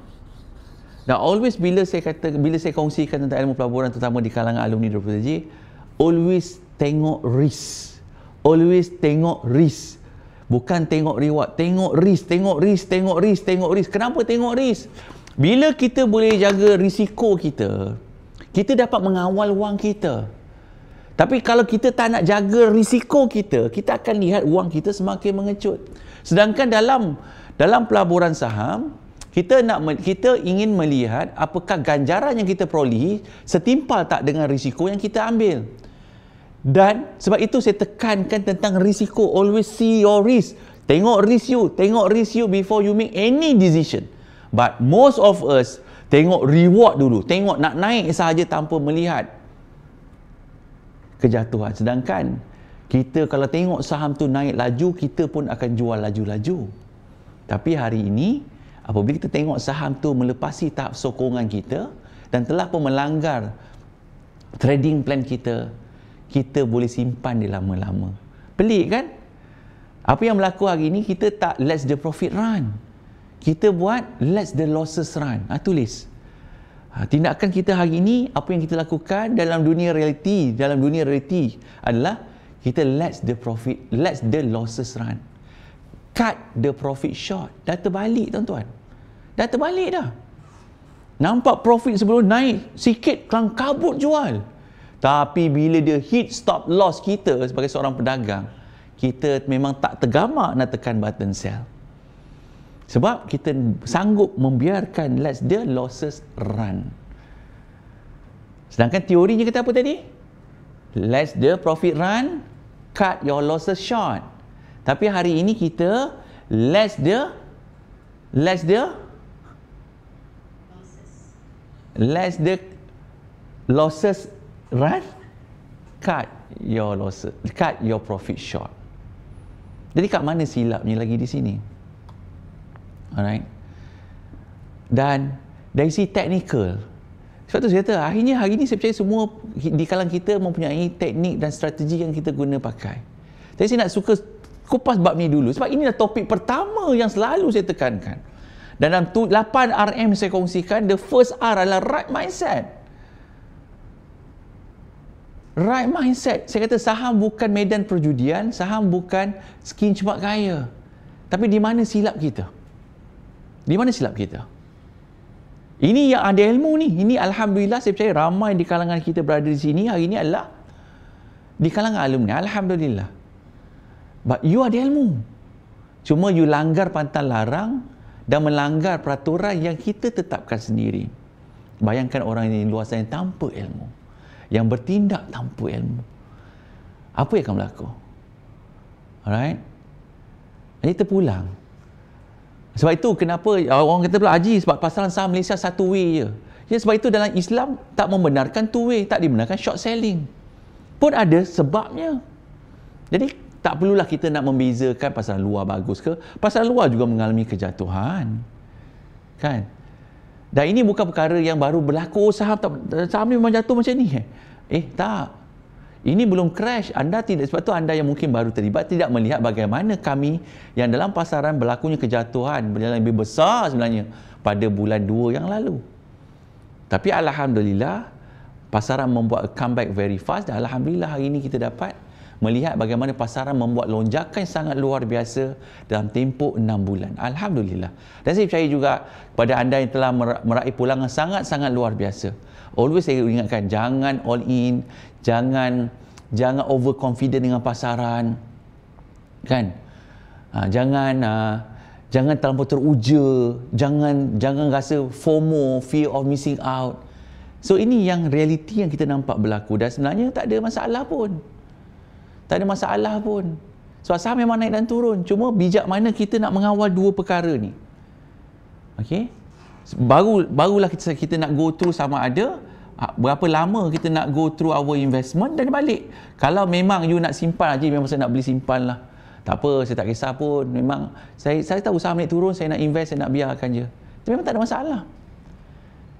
Dan always bila saya kongsikan tentang ilmu pelaburan, terutama di kalangan alumni 20J, always tengok risk. Always tengok risk. Bukan tengok reward, tengok risk, tengok risk, tengok risk, tengok risk. Kenapa tengok risk? Bila kita boleh jaga risiko kita, kita dapat mengawal wang kita. Tapi kalau kita tak nak jaga risiko kita, kita akan lihat wang kita semakin mengecut. Sedangkan dalam pelaburan saham, kita ingin melihat apakah ganjaran yang kita perolehi setimpal tak dengan risiko yang kita ambil. Dan sebab itu saya tekankan tentang risiko. Always see your risk. Tengok risk you before you make any decision. But most of us tengok reward dulu. Tengok nak naik sahaja tanpa melihat kejatuhan. Sedangkan kita kalau tengok saham tu naik laju, kita pun akan jual laju-laju. Tapi hari ini, apabila kita tengok saham tu melepasi tahap sokongan kita dan telah pun melanggar trading plan kita, kita boleh simpan dia lama-lama. Pelik kan? Apa yang berlaku hari ini, kita tak let's the profit run. Kita buat let's the losses run. Tulis. Tindakan kita hari ini, apa yang kita lakukan dalam dunia realiti adalah kita let's the losses run. Cut the profit short. Dah terbalik tuan-tuan. Dah terbalik dah. Nampak profit sebelum naik sikit, kelang kabut jual. Tapi bila dia hit stop loss kita sebagai seorang pedagang, kita memang tak tergamak nak tekan button sell. Sebab kita sanggup membiarkan let the losses run. Sedangkan teorinya kata apa tadi? Let the profit run, cut your losses short. Tapi hari ini kita let the losses run, cut your profit short. Jadi kat mana silapnya lagi di sini? Alright. Dan dari sisi teknikal, sebab tu saya kata hari ini saya percaya semua di kalangan kita mempunyai teknik dan strategi yang kita guna pakai. Jadi saya nak suka kupas bab ni dulu sebab inilah topik pertama yang selalu saya tekankan. Dan dalam 8 RM saya kongsikan, the first R adalah right mindset. Right mindset. Saya kata saham bukan medan perjudian, saham bukan skin cepat kaya. Tapi di mana silap kita? Di mana silap kita? Ini yang ada ilmu ni. Ini alhamdulillah saya percaya ramai di kalangan kita berada di sini hari ini adalah di kalangan alumni. Alhamdulillah. But you ada ilmu. Cuma you langgar pantang larang dan melanggar peraturan yang kita tetapkan sendiri. Bayangkan orang di luar sana tanpa ilmu, yang bertindak tanpa ilmu, apa yang akan berlaku? Alright? Jadi terpulang. Sebab itu kenapa orang kata pula Haji, sebab pasaran saham Malaysia satu way je. Ya, sebab itu dalam Islam tak membenarkan two way, tak dibenarkan short selling. Pun ada sebabnya. Jadi tak perlulah kita nak membezakan pasaran luar bagus ke, pasaran luar juga mengalami kejatuhan. Kan? Dan ini bukan perkara yang baru berlaku, saham ni memang jatuh macam ni. Tak. Ini belum crash. Anda tidak, sebab tu anda yang mungkin baru terlibat tidak melihat bagaimana kami yang dalam pasaran berlakunya kejatuhan yang lebih besar sebenarnya pada bulan 2 yang lalu. Tapi alhamdulillah pasaran membuat comeback very fast dan alhamdulillah hari ini kita dapat melihat bagaimana pasaran membuat lonjakan sangat luar biasa dalam tempoh 6 bulan. Alhamdulillah. Dan saya percaya juga kepada anda yang telah meraih pulangan sangat-sangat luar biasa. Always saya ingatkan, jangan all in, jangan overconfident dengan pasaran, kan? Jangan terlampau teruja, jangan rasa FOMO, fear of missing out. So ini yang realiti yang kita nampak berlaku dan sebenarnya tak ada masalah pun. Tak ada masalah pun. Sebab saham memang naik dan turun. Cuma bijak mana kita nak mengawal dua perkara ni. Okey? Barulah kita nak go through sama ada berapa lama kita nak go through our investment dan balik. Kalau memang you nak simpan aja, memang saya nak beli simpan lah. Tak apa, saya tak kisah pun. Memang saya tahu saham naik turun, saya nak invest, saya nak biarkan je. Itu memang tak ada masalah.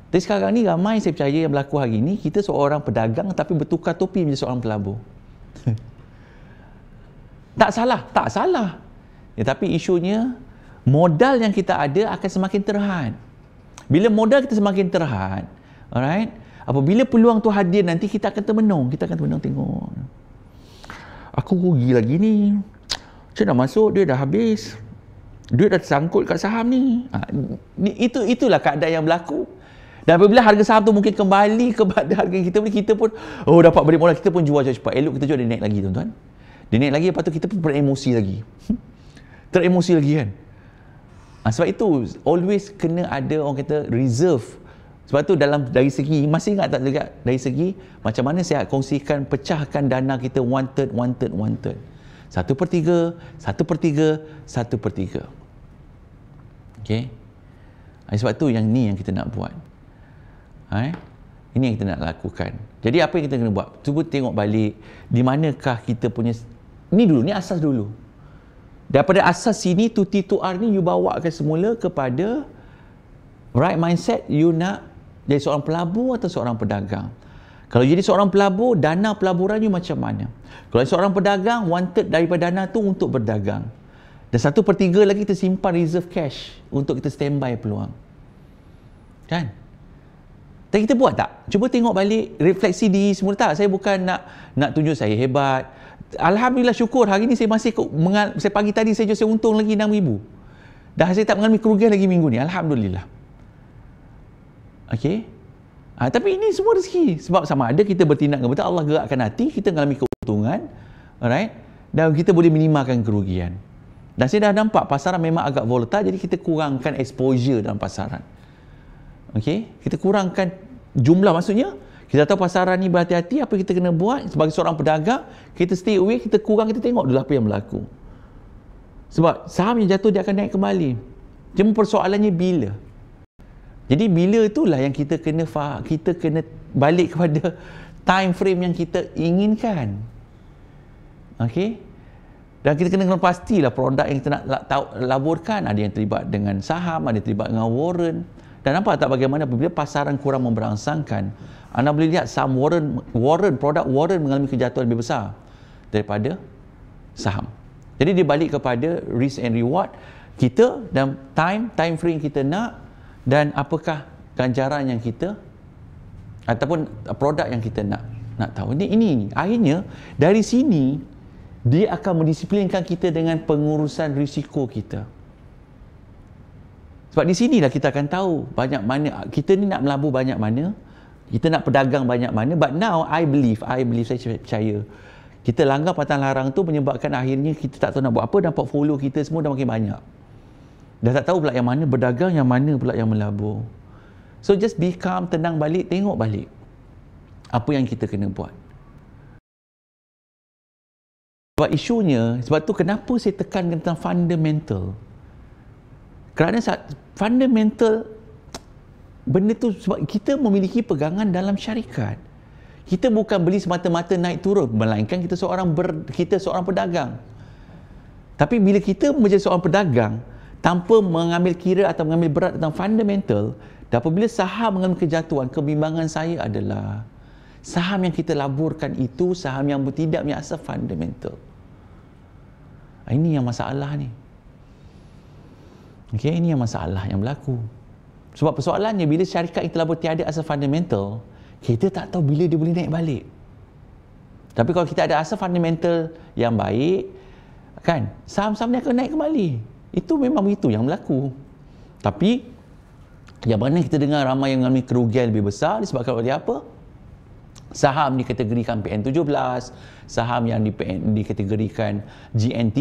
Tapi sekarang ni ramai saya percaya yang berlaku hari ni, kita seorang pedagang tapi bertukar topi menjadi seorang pelabur. Tak salah. Ya, tapi isunya modal yang kita ada akan semakin terhad. Bila modal kita semakin terhad, alright? Apabila peluang tu hadir nanti kita akan termenung. Kita akan termenung tengok. Aku rugi lagi ni. Saya dah masuk, dia dah habis. Duit dah tersangkut kat saham ni. Itulah keadaan yang berlaku. Dan apabila harga saham tu mungkin kembali kepada harga yang kita beli, kita pun dapat balik modal, kita pun jual cepat. Elok kita jual, dia naik lagi tuan-tuan. Dia naik lagi, lepas tu kita pun beremosi lagi. Teremosi lagi kan. Sebab itu always kena ada orang kata reserve. Sebab tu dari segi, masih ingat tak juga dari segi macam mana saya kongsikan pecahkan dana kita 1/3. 1/3. Okey. Sebab tu yang ni yang kita nak buat. Ini yang kita nak lakukan. Jadi apa yang kita kena buat? Cuba tengok balik di manakah kita punya ni asas dulu. Daripada asas sini to T2R ni you bawakan semula kepada right mindset, you nak jadi seorang pelabur atau seorang pedagang. Kalau jadi seorang pelabur, dana pelaburan you macam mana? Kalau seorang pedagang, 1/3 daripada dana tu untuk berdagang. Dan 1/3 lagi kita simpan reserve cash untuk kita standby peluang. Kan? Tapi kita buat tak? Cuba tengok balik, refleksi diri semula tak? Saya bukan nak tunjuk saya hebat. Alhamdulillah syukur hari ni saya masih saya pagi tadi saya untung lagi 6,000. Dah saya tak mengalami kerugian lagi minggu ni. Alhamdulillah. Okey. Tapi ini semua rezeki. Sebab sama ada kita bertindak dengan betul, Allah gerakkan hati, kita mengalami keuntungan. Alright? Dan kita boleh minimalkan kerugian. Dan saya dah nampak pasaran memang agak volatile, jadi kita kurangkan exposure dalam pasaran. Okey? Kita kurangkan jumlah, maksudnya kita tahu pasaran ni berhati-hati, apa kita kena buat sebagai seorang pedagang, kita stay away, kita kurang, kita tengok dulu apa yang berlaku. Sebab saham yang jatuh dia akan naik kembali. Cuma persoalannya bila. Jadi bila itulah yang kita kena balik kepada time frame yang kita inginkan. Okey? Dan kita kena pastilah produk yang kita nak laburkan, ada yang terlibat dengan saham, ada yang terlibat dengan warrant. Dan nampak tak bagaimana apabila pasaran kurang memberangsangkan, anda boleh lihat saham produk warrant mengalami kejatuhan lebih besar daripada saham. Jadi dia balik kepada risk and reward kita dan time frame kita nak, dan apakah ganjaran yang kita ataupun produk yang kita nak tahu. Ini akhirnya dari sini dia akan mendisiplinkan kita dengan pengurusan risiko kita. Sebab di sinilah kita akan tahu banyak mana kita ni nak melabur, banyak mana kita nak pedagang, banyak mana. But now I believe saya percaya kita langgar pantang larang tu menyebabkan akhirnya kita tak tahu nak buat apa, dan portfolio kita semua dah makin banyak. Dah tak tahu pula yang mana berdagang, yang mana pula yang melabur. So just be calm, tenang balik, tengok balik apa yang kita kena buat. Sebab isunya, sebab tu kenapa saya tekankan tentang fundamental. Kerana fundamental benda tu, sebab kita memiliki pegangan dalam syarikat. Kita bukan beli semata-mata naik turun, melainkan kita seorang pedagang. Tapi bila kita menjadi seorang pedagang, tanpa mengambil kira atau mengambil berat tentang fundamental. Dan apabila saham mengalami kejatuhan, kebimbangan saya adalah saham yang kita laburkan itu saham yang tidak punya asas fundamental. Ini yang masalah ni. Okey, ini yang masalah yang berlaku. Sebab persoalannya bila syarikat itu labur tiada asas fundamental, kita tak tahu bila dia boleh naik balik. Tapi kalau kita ada asas fundamental yang baik, kan, saham-saham ni akan naik kembali. Itu memang begitu yang berlaku. Tapi yang mana kita dengar ramai yang mengalami kerugian lebih besar disebabkan oleh apa? Saham dikategorikan PN17, saham yang dikategorikan GN3,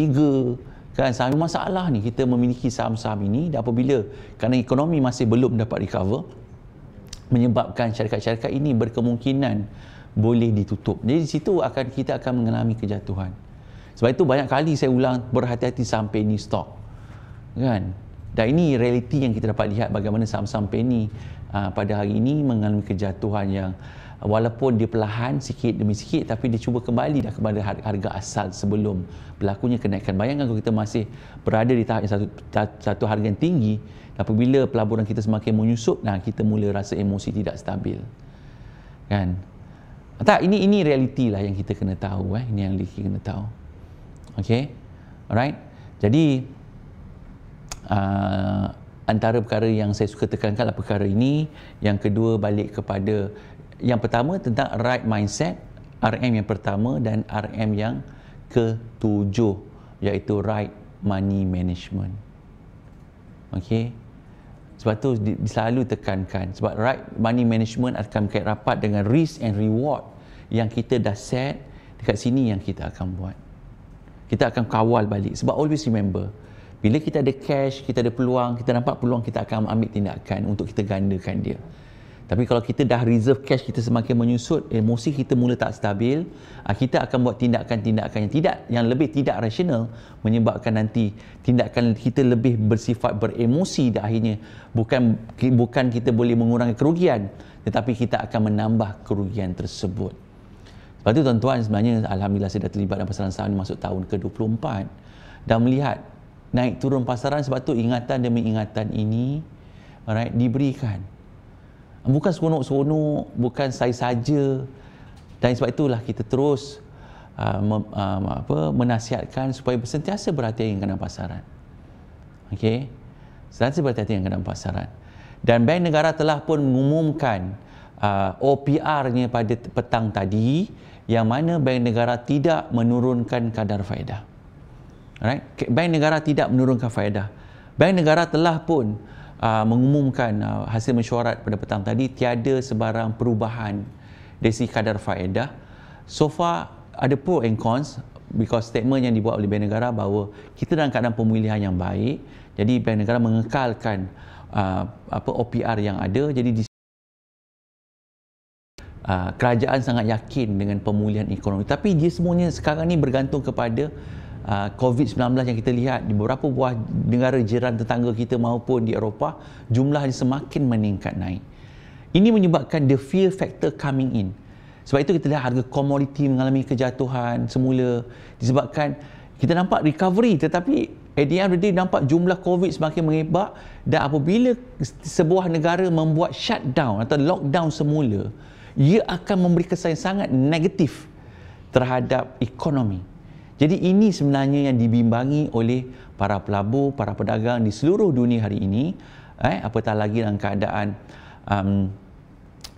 kan, saham masalah ni. Kita memiliki saham-saham ini dan apabila kerana ekonomi masih belum dapat recover, menyebabkan syarikat-syarikat ini berkemungkinan boleh ditutup. Jadi di situ kita akan mengalami kejatuhan. Sebab itu banyak kali saya ulang, berhati-hati saham penny stock, kan. Dan ini realiti yang kita dapat lihat bagaimana saham-saham penny pada hari ini mengalami kejatuhan yang walaupun dia perlahan sikit demi sikit, tapi dia cuba kembali dah kepada harga asal sebelum berlakunya kenaikan. Bayangkan kalau kita masih berada di tahap yang satu harga yang tinggi, apabila pelaburan kita semakin menyusut, kita mula rasa emosi tidak stabil, kan. Tak, ini realiti lah yang kita kena tahu. Ini yang kita kena tahu. Okay, alright. Jadi antara perkara yang saya suka tekankan adalah perkara ini. Yang kedua, balik kepada yang pertama tentang right mindset, RM yang pertama, dan RM yang ketujuh iaitu right money management. Okey, sebab tu selalu tekankan, sebab right money management akan berkait rapat dengan risk and reward yang kita dah set dekat sini yang kita akan buat. Kita akan kawal balik. Sebab always remember, bila kita ada cash, kita ada peluang, kita nampak peluang, kita akan ambil tindakan untuk kita gandakan dia. Tapi kalau kita dah reserve cash, kita semakin menyusut, emosi kita mula tak stabil, kita akan buat tindakan-tindakan yang lebih tidak rasional, menyebabkan nanti tindakan kita lebih bersifat beremosi dan akhirnya bukan kita boleh mengurangi kerugian, tetapi kita akan menambah kerugian tersebut. Sebab itu tuan-tuan, sebenarnya alhamdulillah saya dah terlibat dalam pasaran saham ini masuk tahun ke-24 dan melihat naik turun pasaran. Sebab tu ingatan demi ingatan ini, alright, diberikan. Bukan seronok-seronok, bukan saya saja. Dan sebab itulah kita terus menasihatkan supaya sentiasa berhati-hati dengan pasaran. Okey, sentiasa berhati-hati dengan pasaran. Dan Bank Negara telah pun mengumumkan OPR-nya pada petang tadi, yang mana Bank Negara tidak menurunkan kadar faedah. Alright? Bank Negara tidak menurunkan faedah. Bank Negara telah pun mengumumkan hasil mesyuarat pada petang tadi, tiada sebarang perubahan dari segi kadar faedah. So far ada pro and cons, because statement yang dibuat oleh Bank Negara bahawa kita dalam keadaan pemulihan yang baik. Jadi Bank Negara mengekalkan OPR yang ada. Jadi kerajaan sangat yakin dengan pemulihan ekonomi. Tapi dia semuanya sekarang ni bergantung kepada COVID-19 yang kita lihat di beberapa buah negara jiran tetangga kita maupun di Eropah, jumlahnya semakin meningkat naik. Ini menyebabkan the fear factor coming in. Sebab itu kita lihat harga komoditi mengalami kejatuhan semula disebabkan kita nampak recovery, tetapi at the end of the day nampak jumlah COVID semakin mengebak. Dan apabila sebuah negara membuat shutdown atau lockdown semula, ia akan memberi kesan yang sangat negatif terhadap ekonomi. Jadi ini sebenarnya yang dibimbangi oleh para pelabur, para pedagang di seluruh dunia hari ini, apatah lagi dalam keadaan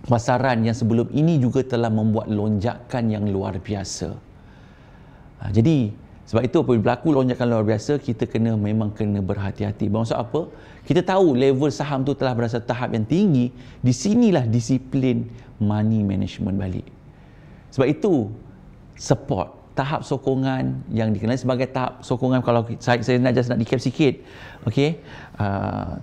pasaran yang sebelum ini juga telah membuat lonjakan yang luar biasa. Jadi sebab itu apabila berlaku lonjakan luar biasa, kita memang kena berhati-hati. Maksud apa? Kita tahu level saham tu telah berada tahap yang tinggi. Di sinilah disiplin money management balik. Sebab itu support, tahap sokongan yang dikenali sebagai tahap sokongan, kalau saya nak recap sikit, okey,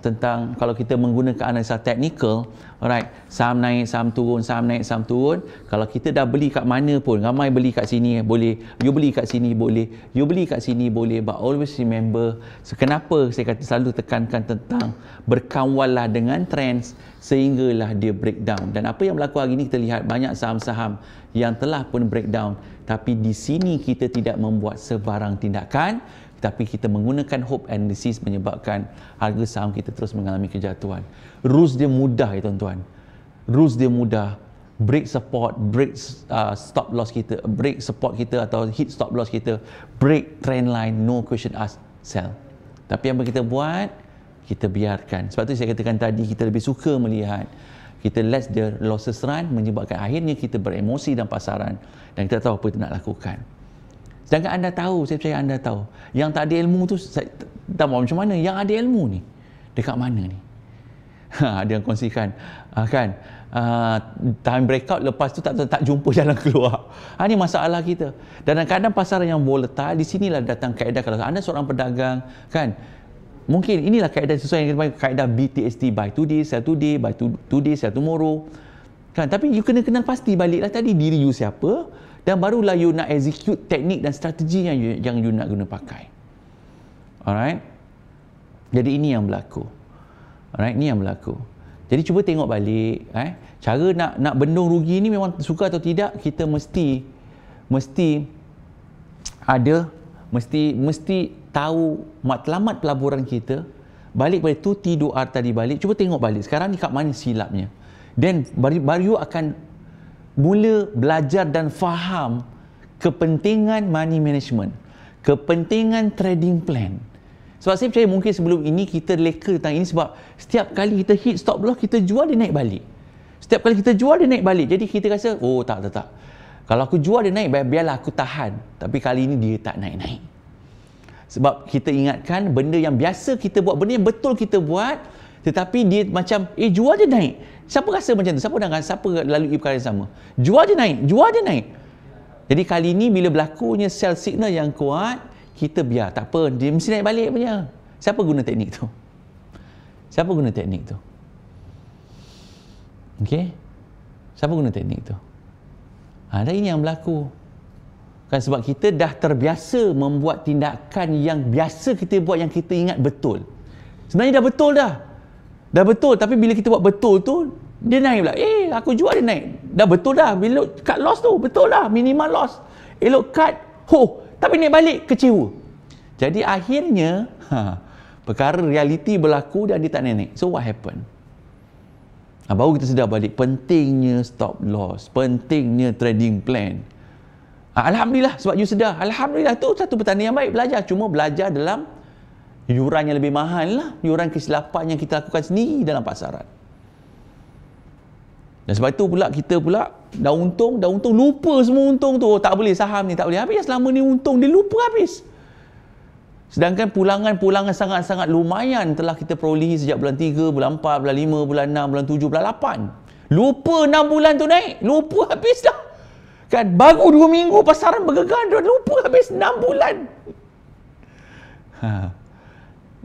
tentang kalau kita menggunakan analisa teknikal, alright, saham naik, saham turun, saham naik, saham turun. Kalau kita dah beli kat mana pun, ramai beli kat sini boleh, you beli kat sini boleh, you beli kat sini boleh, but always remember, kenapa saya kata selalu tekankan tentang berkawallah dengan trends sehinggalah dia breakdown. Dan apa yang berlaku hari ini, kita lihat banyak saham-saham yang telah pun breakdown, tapi di sini kita tidak membuat sebarang tindakan Tapi kita menggunakan hope analysis menyebabkan harga saham kita terus mengalami kejatuhan. Rules dia mudah ya tuan-tuan. Rules dia mudah. Break support, break stop loss kita, break support kita atau hit stop loss kita, break trend line, no question asked, sell. Tapi apa kita buat? Kita biarkan. Sebab tu saya katakan tadi, kita lebih suka melihat kita let the losses run, menyebabkan akhirnya kita beremosi dalam pasaran dan kita tahu apa kita nak lakukan. Sedangkan anda tahu, saya percaya anda tahu, yang tak ada ilmu tu, saya tak mahu macam mana, yang ada ilmu ni dekat mana ni? Ada yang kongsikan kan, time breakout, lepas tu tak jumpa jalan keluar. Ini masalah kita. Dan kadang-kadang pasaran yang volatile, di sinilah datang kaedah. Kalau anda seorang pedagang kan, mungkin inilah kaedah sesuai yang kita panggil kaedah BTST, buy today, sell today, buy today, sell tomorrow kan. Tapi you kena kenal pasti baliklah tadi diri you siapa, dan barulah you nak execute teknik dan strategi yang you nak guna pakai. Alright, jadi ini yang berlaku. Alright, ni yang berlaku. Jadi cuba tengok balik, cara nak bendung rugi ni memang suka atau tidak, kita mesti tahu matlamat pelaburan kita. Balik pada tu T2R tadi balik, cuba tengok balik sekarang ni kat mana silapnya. Dan baru akan mula belajar dan faham kepentingan money management, kepentingan trading plan. Sebab saya percaya mungkin sebelum ini kita leka tentang ini, sebab setiap kali kita hit stop loss, kita jual dia naik balik. Setiap kali kita jual dia naik balik. Jadi kita rasa, oh tak. Kalau aku jual dia naik, biarlah aku tahan. Tapi kali ini dia tak naik-naik. Sebab kita ingatkan benda yang biasa kita buat, benda yang betul kita buat, tetapi dia macam, jual dia naik. Siapa rasa macam tu? Siapa lalui perkara yang sama? Jual dia naik. Jadi kali ini bila berlakunya sell signal yang kuat, kita biar, tak apa, dia mesti naik balik punya. Siapa guna teknik tu? Okey? Siapa guna teknik tu? Dan ini yang berlaku. Kan sebab kita dah terbiasa membuat tindakan yang biasa kita buat, yang kita ingat betul. Sebenarnya dah betul, tapi bila kita buat betul tu, dia naik pula. Aku jual dia naik. Dah betul dah. Bila cut loss tu, betul dah. Minimal loss. Elok cut, tapi naik balik, kecewa. Jadi akhirnya perkara realiti berlaku dan dia tak naik. So what happened? Baru kita sedar balik pentingnya stop loss, pentingnya trading plan. Alhamdulillah, sebab you sedar. Alhamdulillah, tu satu petanda yang baik. Belajar, cuma belajar dalam yuran yang lebih mahal lah, yuran kesilapan yang kita lakukan sendiri dalam pasaran. Dan sebab itu pula kita dah untung lupa semua untung tu. Tak boleh, saham ni tak boleh. Habis selama ni untung, dia lupa habis. Sedangkan pulangan sangat-sangat lumayan telah kita perolehi sejak bulan 3, bulan 4, bulan 5, bulan 6, bulan 7, bulan 8. Lupa 6 bulan tu naik. Lupa habis dah. Kan baru 2 minggu pasaran bergegar, lupa habis 6 bulan.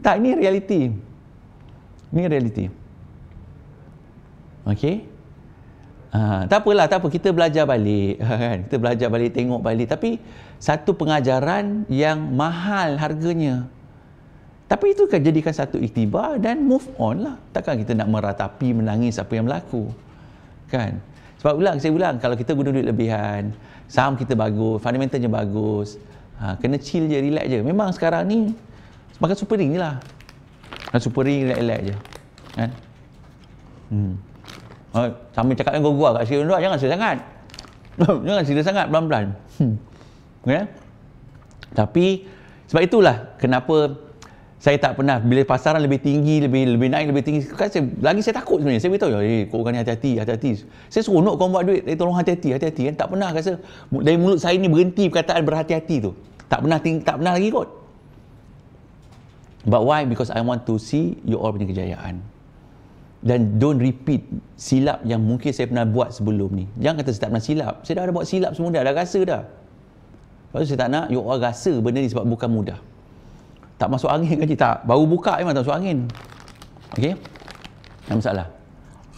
Tak, ini realiti. Okey? Tak apalah, kita belajar balik kan, kita belajar balik, tengok balik, tapi satu pengajaran yang mahal harganya. Tapi itu kan jadikan satu iktibar dan move on lah. Takkan kita nak meratapi, menangis apa yang berlaku kan. Sebab saya ulang, kalau kita guna duit lebihan, saham kita bagus, fundamentalnya bagus, kena chill je, relax je. Memang sekarang ni makan super ring je lah, super ring, relax je kan. Sambil cakap dengan gua kat sini, jangan serius sangat. Jangan serius sangat, pelan-pelan. Okay? Tapi sebab itulah kenapa saya tak pernah, bila pasaran lebih tinggi, lebih naik, lebih tinggi, lagi saya takut sebenarnya. Saya beritahu, korang ni hati-hati. Saya seronok korang buat duit, tolong hati-hati kan. Tak pernah rasa dari mulut saya ni berhenti perkataan berhati-hati tu. Tak pernah lagi kot. But why? Because I want to see you all punya kejayaan. Dan don't repeat silap yang mungkin saya pernah buat sebelum ni. Jangan kata saya tak pernah silap. Saya dah ada buat silap semua dah rasa dah. Lepas tu saya tak nak you all rasa benda ni, sebab bukan mudah. Tak masuk angin kan, tak. Baru buka memang tak masuk angin. Okey? Tak masalah.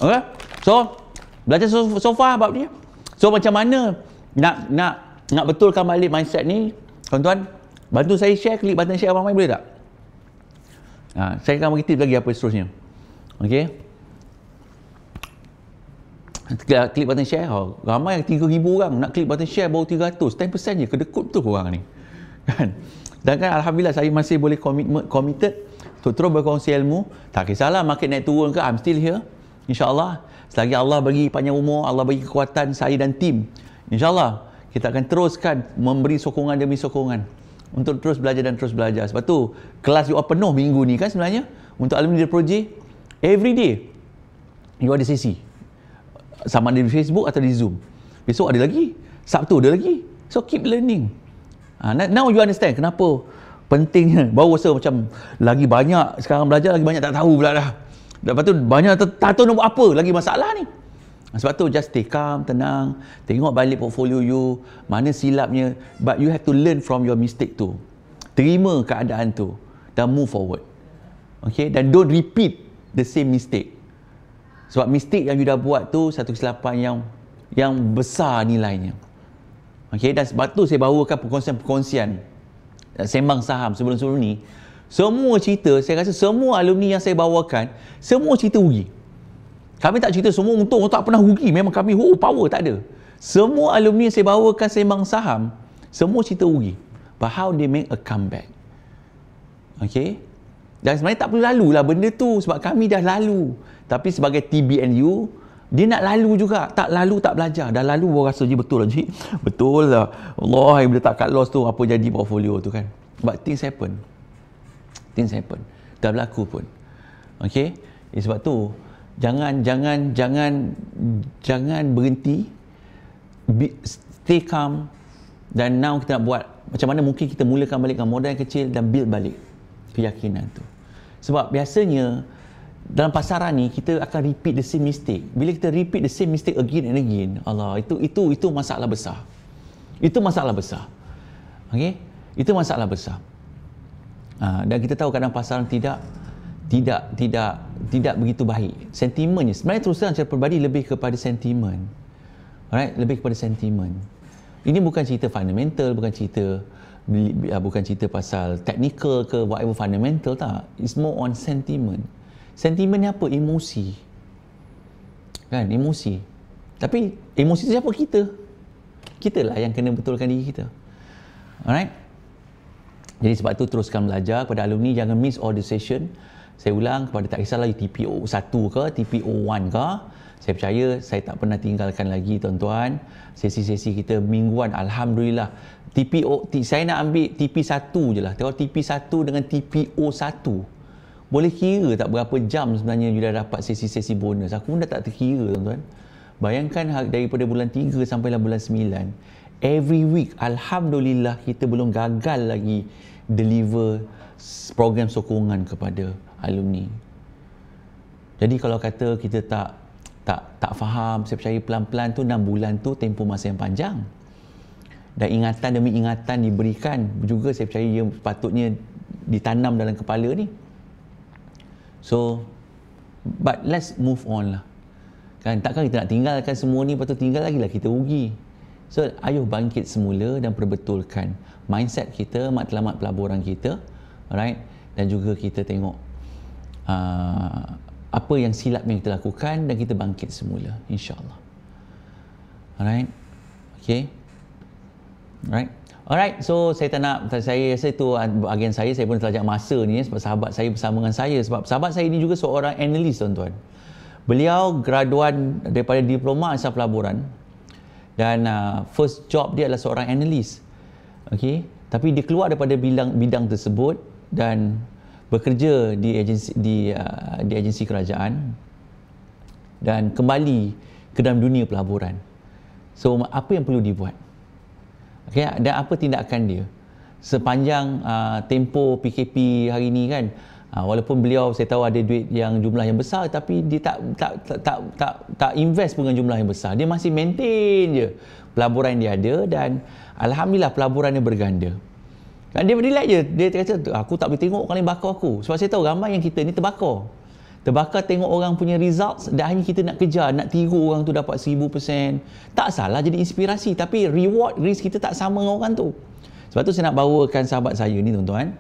Okey? So, belajar so far bab ni. So macam mana nak betulkan balik mindset ni? Tuan-tuan, bantu saya share, klik button share ramai boleh tak? Saya akan bagi tips lagi apa seterusnya. Okey? Klik button share, ramai 3,000 orang nak klik button share, baru 300, 10% je, kedekut tu korang ni kan. Dan kan Alhamdulillah saya masih boleh committed untuk terus berkongsi ilmu. Tak kisahlah market naik turun ke, I'm still here. InsyaAllah, selagi Allah bagi panjang umur, Allah bagi kekuatan saya dan tim, InsyaAllah kita akan teruskan memberi sokongan demi sokongan untuk terus belajar dan terus belajar. Sebab tu kelas you penuh minggu ni kan sebenarnya untuk alumni The Project. Every day you ada sesi, sama ada di Facebook atau di Zoom. Besok ada lagi, Sabtu ada lagi. So keep learning. Now you understand kenapa pentingnya. Baru rasa macam lagi banyak sekarang belajar, lagi banyak tak tahu pula dah. Lepas tu banyak tak tahu nak buat apa lagi masalah ni. Sebab tu just stay calm, tenang, tengok balik portfolio you, mana silapnya, but you have to learn from your mistake tu. Terima keadaan tu dan move forward. Okay, dan don't repeat the same mistake. Sebab mistake yang you dah buat tu satu kesilapan yang besar nilainya. Okay, dan sebab tu saya bawakan perkongsian sembang saham sebelum-sebelum ni. Semua cerita, saya rasa semua alumni yang saya bawakan, semua cerita rugi. Kami tak cerita semua untung, tak pernah rugi. Memang kami power, tak ada. Semua alumni yang saya bawakan sembang saham, semua cerita rugi. But how they make a comeback. Okay. Dan sebenarnya tak perlu lalu lah benda tu, sebab kami dah lalu. Tapi sebagai TBNU, dia nak lalu juga. Tak lalu tak belajar. Dah lalu baru rasa je betul lah cik. Betul lah. Allah, bila tak cut loss tu, apa jadi portfolio tu kan. But things happen. Things happen. Dah berlaku pun. Okay. Sebab tu, jangan berhenti. Stay calm. Dan now kita nak buat macam mana mungkin kita mulakan balik dengan modal yang kecil dan build balik keyakinan tu. Sebab biasanya dalam pasaran ni kita akan repeat the same mistake. Bila kita repeat the same mistake again and again, Allah, itu masalah besar. Itu masalah besar. Okey? Itu masalah besar. Dan kita tahu kadang pasaran tidak begitu baik. Sentimennya sebenarnya terus terang secara peribadi lebih kepada sentimen. Alright, lebih kepada sentimen. Ini bukan cerita fundamental, bukan cerita pasal technical ke whatever fundamental, tak. It's more on sentiment. Sentiment ni apa? Emosi. Kan? Emosi. Tapi emosi tu siapa? Kita. Kitalah yang kena betulkan diri kita. Alright? Jadi sebab tu teruskan belajar kepada alumni, jangan miss all the session. Saya ulang, kepada tak kisahlah TPO 1 ke, TPO 1 ke, saya percaya saya tak pernah tinggalkan lagi tuan-tuan. Sesi-sesi kita mingguan, Alhamdulillah. Saya nak ambil TP1 je lah. Tengok TP1 dengan TPO 1. Boleh kira tak berapa jam sebenarnya you dah dapat sesi-sesi bonus. Aku pun dah tak terkira tuan-tuan. Bayangkan daripada bulan 3 sampai bulan 9. Every week, Alhamdulillah kita belum gagal lagi deliver program sokongan kepada alumni. Jadi kalau kata kita tak faham, saya percaya pelan-pelan tu 6 bulan tu tempoh masa yang panjang. Dan ingatan demi ingatan diberikan juga, saya percaya ia patutnya ditanam dalam kepala ni. So, but let's move on lah. Kan, takkan kita nak tinggalkan semua ni, lepas tu tinggal lagi lah kita rugi. So, ayo bangkit semula dan perbetulkan mindset kita, matlamat pelaburan kita. Alright? Dan juga kita tengok apa yang silap yang kita lakukan dan kita bangkit semula, insyaAllah. Alright? Okay? Alright, so saya rasa itu bahagian saya pun terlajak masa ni sebab sahabat saya bersama dengan saya. Sebab sahabat saya ni juga seorang analis tuan-tuan. Beliau graduan daripada diploma asal pelaburan dan first job dia adalah seorang analis. Okay? Tapi dia keluar daripada bidang tersebut dan bekerja di agensi kerajaan dan kembali ke dalam dunia pelaburan. So apa yang perlu dibuat? Okay, dan apa tindakan dia sepanjang tempoh PKP hari ni kan? Walaupun beliau saya tahu ada duit yang jumlah yang besar, tapi dia tak invest dengan jumlah yang besar. Dia masih maintain je pelaburan dia ada dan alhamdulillah pelaburannya berganda. Dan dia relax je. Dia kata, aku tak boleh tengok orang lain bakar aku. Sebab saya tahu ramai yang kita ni terbakar. Terbakar tengok orang punya results dan hanya kita nak kejar, nak tiru orang tu dapat 1000%. Tak salah jadi inspirasi, tapi reward risk kita tak sama dengan orang tu. Sebab tu saya nak bawakan sahabat saya ni tuan-tuan,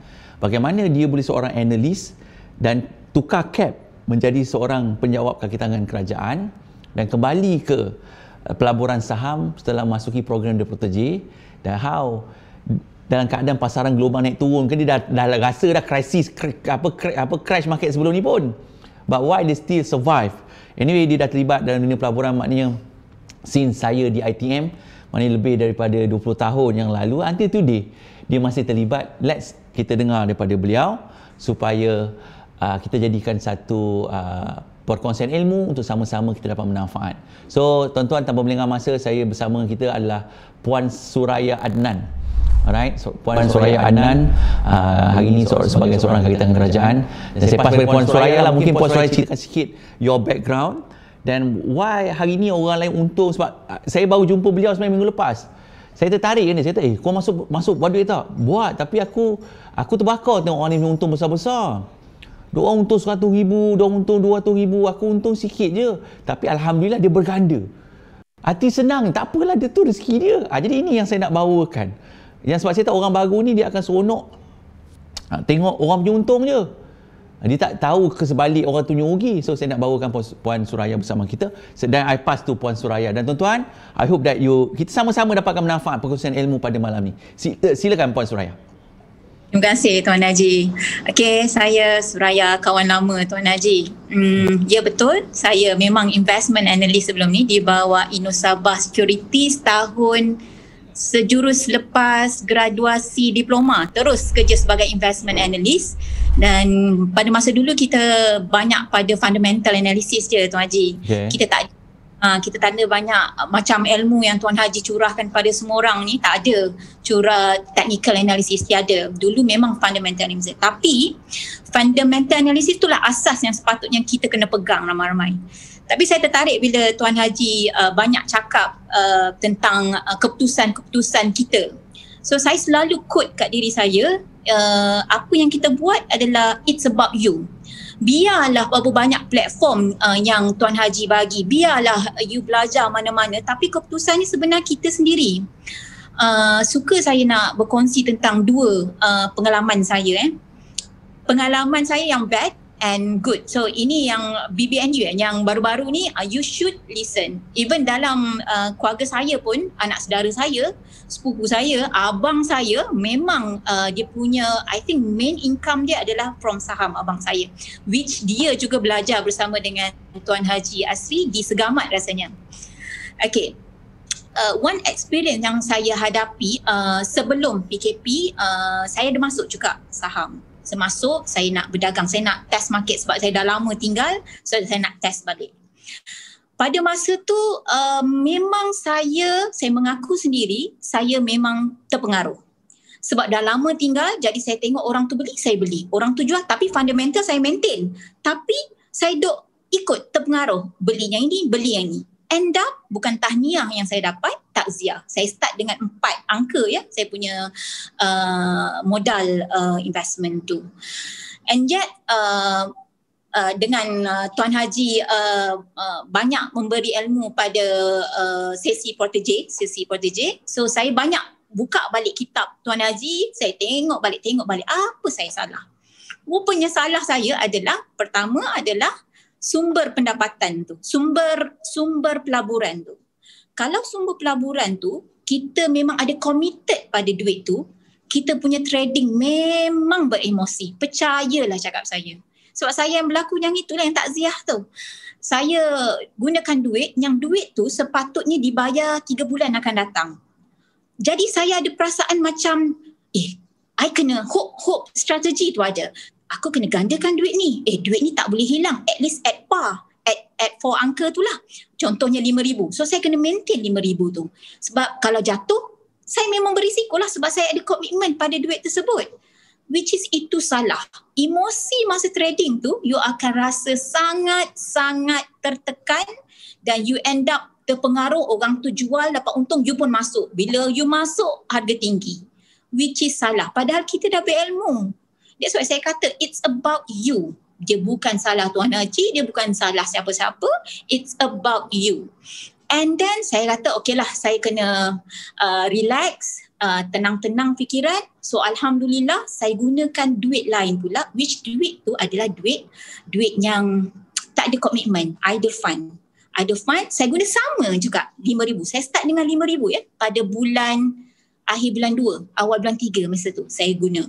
bagaimana dia boleh seorang analis dan tukar cap menjadi seorang penjawab kaki tangan kerajaan dan kembali ke pelaburan saham setelah masuki program The Protege, dan how dalam keadaan pasaran global naik turun kan, dia dah rasa dah krisis crash market sebelum ni pun, but why they still survive. Anyway, dia dah terlibat dalam dunia pelaburan, maknanya since saya di ITM, maknanya lebih daripada 20 tahun yang lalu, until today dia masih terlibat. Let's kita dengar daripada beliau supaya kita jadikan satu perkongsian ilmu untuk sama-sama kita dapat bermanfaat. So, tuan-tuan, tanpa melengah masa, saya bersama kita adalah Puan Suraya Adnan. Alright, so, Puan Suraya Adnan hari ini sebagai seorang kagitan kerajaan. Dan saya pas pada Puan Suraya lah, mungkin Puan Suraya ceritakan sikit your background dan why hari ini orang lain untung. Sebab saya baru jumpa beliau sebenarnya minggu lepas. Saya tertarik kan, saya kata, kau masuk buat duit tak? Buat, tapi aku terbakar tengok orang ni untung besar-besar. Diorang untung 100 ribu, diorang untung 200 ribu, aku untung sikit je. Tapi Alhamdulillah dia berganda. Hati senang, tak apalah, dia tu rezeki dia. Jadi ini yang saya nak bawakan. Yang sebab saya tahu orang baru ni dia akan seronok tengok orang punya untung je. Dia tak tahu kesebalik orang tu rugi. So saya nak bawakan Puan Suraya bersama kita. Dan I pass to Puan Suraya. Dan tuan-tuan, I hope that kita sama-sama dapatkan manfaat perkongsian ilmu pada malam ni. Silakan Puan Suraya. Terima kasih Tuan Haji. Okey, saya Suraya, kawan lama Tuan Haji. Ya betul, saya memang investment analyst sebelum ni di bawah Innosabah Securities tahun sejurus lepas graduasi diploma. Terus kerja sebagai investment analyst dan pada masa dulu kita banyak pada fundamental analysis je Tuan Haji. Okay. Kita tak ada banyak macam ilmu yang Tuan Haji curahkan pada semua orang ni, tak ada curah technical analysis, tiada. Dulu memang fundamental analysis. Tapi fundamental analysis itulah asas yang sepatutnya kita kena pegang ramai-ramai. Tapi saya tertarik bila Tuan Haji banyak cakap tentang keputusan-keputusan kita. So saya selalu quote kat diri saya, apa yang kita buat adalah it's about you. Biarlah berapa banyak platform yang Tuan Haji bagi, biarlah you belajar mana-mana, tapi keputusan ni sebenarnya kita sendiri. Suka saya nak berkongsi tentang dua pengalaman saya. Pengalaman saya yang bad and good. So ini yang BBNU yang baru-baru ni, you should listen. Even dalam keluarga saya pun, anak saudara saya, sepupu saya, abang saya, memang dia punya, I think main income dia adalah from saham abang saya, which dia juga belajar bersama dengan Tuan Haji Asri di Segamat rasanya. Okay, one experience yang saya hadapi sebelum PKP, saya ada masuk juga saham. Semasuk, saya nak berdagang, saya nak test market sebab saya dah lama tinggal, so saya nak test balik. Pada masa tu memang saya mengaku sendiri, saya memang terpengaruh. Sebab dah lama tinggal, jadi saya tengok orang tu beli, saya beli. Orang tu jual, tapi fundamental saya maintain. Tapi saya duk ikut terpengaruh, beli yang ini, beli yang ini. End up bukan tahniah yang saya dapat, takziah. Saya start dengan 4 angka ya, saya punya modal investment tu. And yet dengan Tuan Haji banyak memberi ilmu pada sesi protege. So saya banyak buka balik kitab Tuan Haji, saya tengok balik apa saya salah. Rupanya salah saya adalah, pertama adalah sumber pendapatan tu, sumber pelaburan tu. Kalau sumber pelaburan tu, kita memang ada committed pada duit tu, kita punya trading memang beremosi. Percayalah cakap saya. Sebab saya yang berlaku yang itulah yang takziah tu. Saya gunakan duit, yang duit tu sepatutnya dibayar 3 bulan akan datang. Jadi saya ada perasaan macam, I kena hope strategi tu ada. Aku kena gandakan duit ni. Duit ni tak boleh hilang. At least at par. At 4 angka tu lah. Contohnya 5,000. So saya kena maintain 5,000 tu. Sebab kalau jatuh, saya memang berisiko lah sebab saya ada komitmen pada duit tersebut. Which is itu salah. Emosi masa trading tu, you akan rasa sangat-sangat tertekan dan you end up terpengaruh. Orang tu jual, dapat untung, you pun masuk. Bila you masuk, harga tinggi. Which is salah. Padahal kita dah berilmu. That's why saya kata it's about you. Dia bukan salah Tuan Haji, dia bukan salah siapa-siapa. It's about you. And then saya kata okeylah, saya kena relax, tenang-tenang fikiran. So Alhamdulillah saya gunakan duit lain pula, which duit tu adalah duit yang tak ada komitmen, idle fund. Idle fund saya guna sama juga 5,000. Saya start dengan 5,000 ya pada bulan akhir bulan 2, awal bulan 3 masa tu saya guna.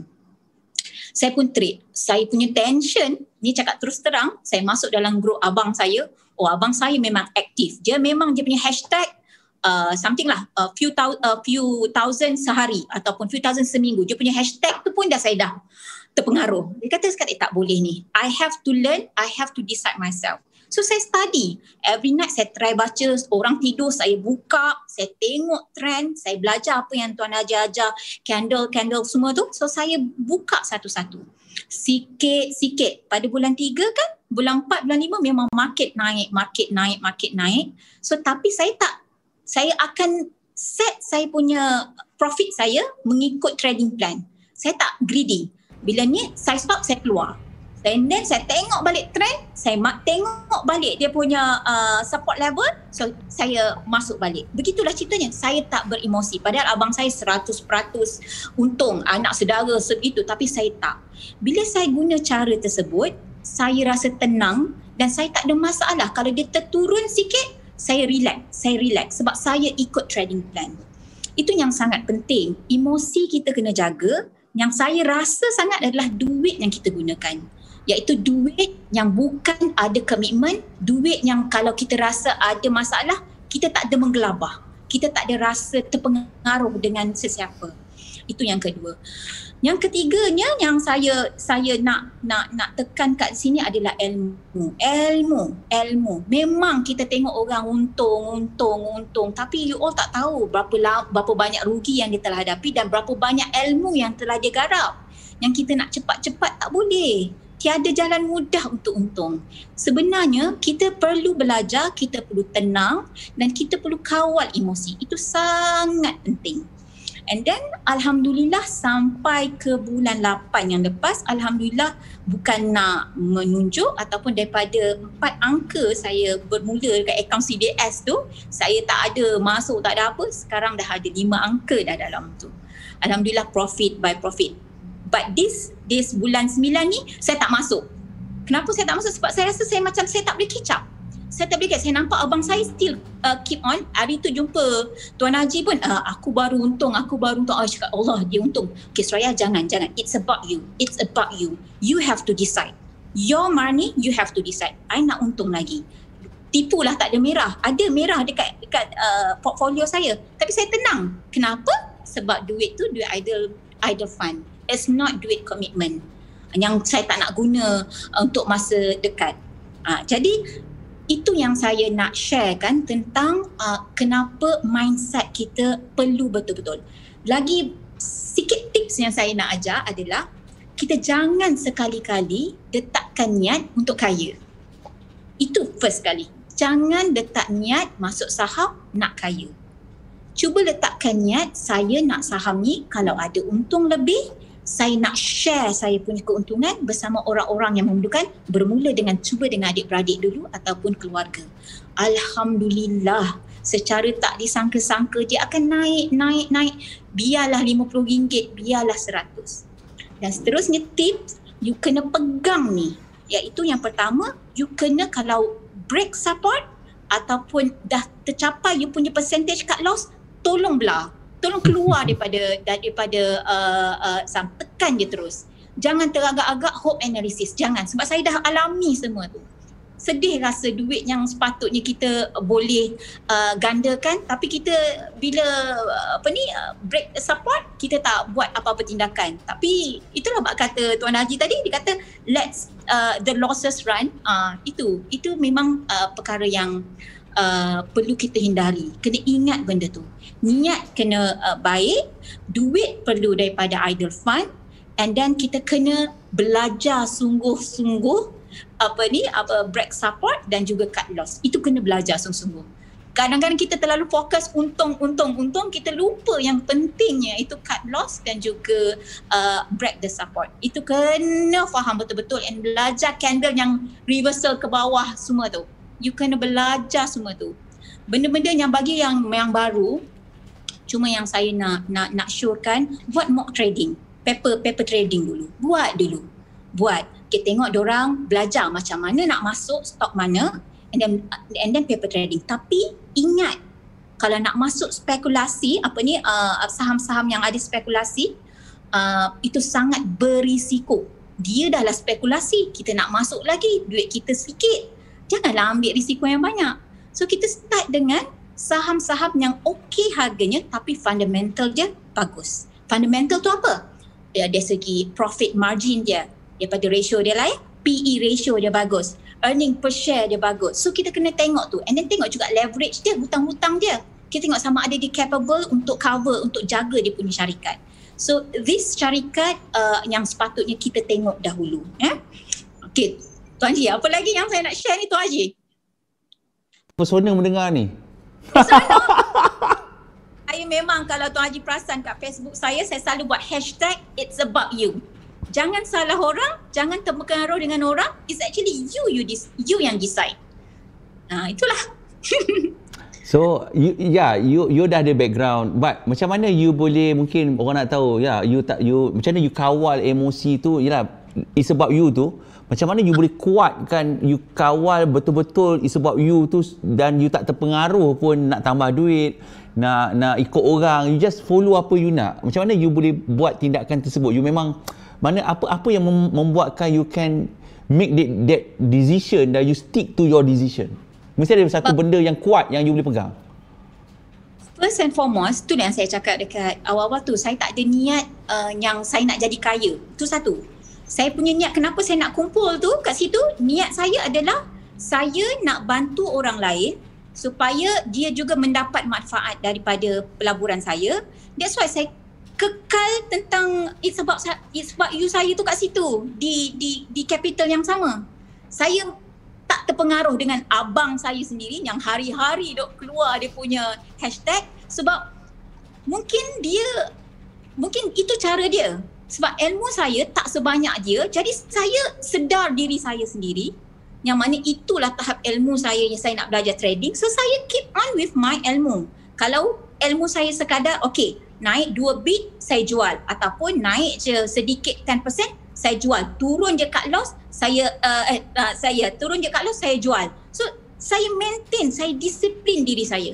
Saya pun trade. Saya punya tension, ni cakap terus terang, saya masuk dalam grup abang saya. Oh, abang saya memang aktif. Dia memang dia punya hashtag something lah, few thousand sehari ataupun few thousand seminggu. Dia punya hashtag tu pun saya dah terpengaruh. Dia kata sekarang tak boleh ni. I have to learn, I have to decide myself. So saya study. Every night saya try baca, orang tidur saya buka, saya tengok trend, saya belajar apa yang Tuan Haji ajar, candle semua tu. So saya buka satu-satu. Sikit-sikit. Pada bulan 3 kan, bulan 4, bulan 5 memang market naik. So tapi saya akan set saya punya profit saya mengikut trading plan. Saya tak greedy. Bila ni saya stop, saya keluar. And then saya tengok balik trend, saya tengok balik dia punya support level, so saya masuk balik. Begitulah ceritanya. Saya tak beremosi. Padahal abang saya 100% untung, anak saudara segitu, tapi saya tak. Bila saya guna cara tersebut, saya rasa tenang dan saya tak ada masalah. Kalau dia terturun sikit, saya relax sebab saya ikut trading plan. Itu yang sangat penting. Emosi kita kena jaga. Yang saya rasa sangat adalah duit yang kita gunakan. Iaitu duit yang bukan ada komitmen, duit yang kalau kita rasa ada masalah, kita tak ada menggelabah. Kita tak ada rasa terpengaruh dengan sesiapa. Itu yang kedua. Yang ketiganya yang saya nak tekan kat sini adalah ilmu. Memang kita tengok orang untung, tapi you all tak tahu berapa banyak rugi yang dia telah hadapi dan berapa banyak ilmu yang telah dia garap. Yang kita nak cepat-cepat tak boleh. Tiada jalan mudah untuk untung. Sebenarnya kita perlu belajar, kita perlu tenang dan kita perlu kawal emosi. Itu sangat penting. And then alhamdulillah sampai ke bulan 8 yang lepas, alhamdulillah bukan nak menunjuk ataupun daripada 4 angka saya bermula dekat akaun CDS tu, saya tak ada masuk, tak ada apa, sekarang dah ada 5 angka dah dalam tu. Alhamdulillah profit by profit. But this bulan 9 ni saya tak masuk. Kenapa saya tak masuk? Sebab saya rasa saya macam saya tak boleh catch up. Saya nampak abang saya still keep on. Hari tu jumpa Tuan Haji pun, aku baru untung. Oh, cakap Allah dia untung. Okay Suraya, jangan. It's about you. You have to decide. Your money, you have to decide. I nak untung lagi. Tipulah, tak ada merah. Ada merah dekat portfolio saya. Tapi saya tenang. Kenapa? Sebab duit tu duit idle fund. It's not duit commitment yang saya tak nak guna untuk masa dekat. Jadi itu yang saya nak share kan tentang kenapa mindset kita perlu betul-betul. Lagi sikit tips yang saya nak ajar adalah kita jangan sekali-kali letakkan niat untuk kaya. Itu first kali. Jangan letak niat masuk saham nak kaya. Cuba letakkan niat, saya nak saham ni kalau ada untung lebih, saya nak share saya punya keuntungan bersama orang-orang yang memerlukan, bermula dengan cuba dengan adik-beradik dulu ataupun keluarga. Alhamdulillah, secara tak disangka-sangka dia akan naik. Biarlah RM50, biarlah RM100. Dan seterusnya tips, you kena pegang ni. Iaitu yang pertama, you kena kalau break support ataupun dah tercapai you punya percentage cut loss, tolong keluar daripada tekan je terus. Jangan teragak-agak hope analysis. Jangan. Sebab saya dah alami semua tu. Sedih rasa duit yang sepatutnya kita boleh gandakan, tapi kita bila break support, kita tak buat apa-apa tindakan. Tapi itulah bak kata Tuan Haji tadi, dia kata let's the losses run. Itu memang perkara yang perlu kita hindari. Kena ingat benda tu. Niat kena baik, duit perlu daripada idle fund, and then kita kena belajar sungguh-sungguh break support dan juga cut loss. Itu kena belajar sungguh-sungguh. Kadang-kadang kita terlalu fokus untung, kita lupa yang pentingnya itu cut loss dan juga break the support. Itu kena faham betul-betul and belajar candle yang reversal ke bawah semua tu. You kena belajar semua tu. Benda-benda yang bagi yang baru, cuma yang saya nak syorkan, buat mock trading, paper trading dulu. Buat. Kita tengok diorang belajar macam mana nak masuk stok mana, and then paper trading. Tapi ingat, kalau nak masuk spekulasi, saham-saham yang ada spekulasi, itu sangat berisiko. Dia dah lah spekulasi, kita nak masuk lagi, duit kita sikit. Janganlah ambil risiko yang banyak. So kita start dengan saham-saham yang okey harganya tapi fundamental dia bagus. Fundamental tu apa? Dari segi profit margin dia, daripada ratio dia lah PE ratio dia bagus, earning per share dia bagus. So kita kena tengok tu, and then tengok juga leverage dia, hutang-hutang dia. Kita tengok sama ada dia capable untuk cover, untuk jaga dia punya syarikat. So this syarikat yang sepatutnya kita tengok dahulu. Okay, Tuan Haji, apa lagi yang saya nak share ni Tuan Haji? Pesona mendengar ni. Saya memang kalau Tuan Haji perasan kat Facebook saya selalu buat hashtag it's about you. Jangan salah orang, jangan terpengaruh dengan orang. It's actually you yang decide. Itulah. So you dah ada background, but macam mana you boleh, mungkin orang nak tahu macam mana you kawal emosi tu, yalah it's about you tu. Macam mana you boleh kuatkan, you kawal betul-betul it's about you tu, dan you tak terpengaruh pun nak tambah duit, nak ikut orang, you just follow apa you nak. Macam mana you boleh buat tindakan tersebut? You memang apa yang membuatkan you can make that decision dan you stick to your decision? Mesti ada satu benda yang kuat yang you boleh pegang. First and foremost, tu yang saya cakap dekat awal-awal tu, saya tak ada niat yang saya nak jadi kaya. Tu satu. Saya punya niat kenapa saya nak kumpul tu kat situ, niat saya adalah saya nak bantu orang lain supaya dia juga mendapat manfaat daripada pelaburan saya. That's why saya kekal tentang it's about you saya tu kat situ, di capital yang sama. Saya tak terpengaruh dengan abang saya sendiri yang hari-hari dok keluar dia punya hashtag, sebab mungkin itu cara dia. Sebab ilmu saya tak sebanyak dia, jadi saya sedar diri saya sendiri, yang mana itulah tahap ilmu saya yang saya nak belajar trading. So saya keep on with my ilmu. Kalau ilmu saya sekadar naik 2 bit saya jual, ataupun naik je sedikit 10% saya jual, turun je cut loss saya turun je cut loss saya jual. So saya maintain, saya disiplin diri saya.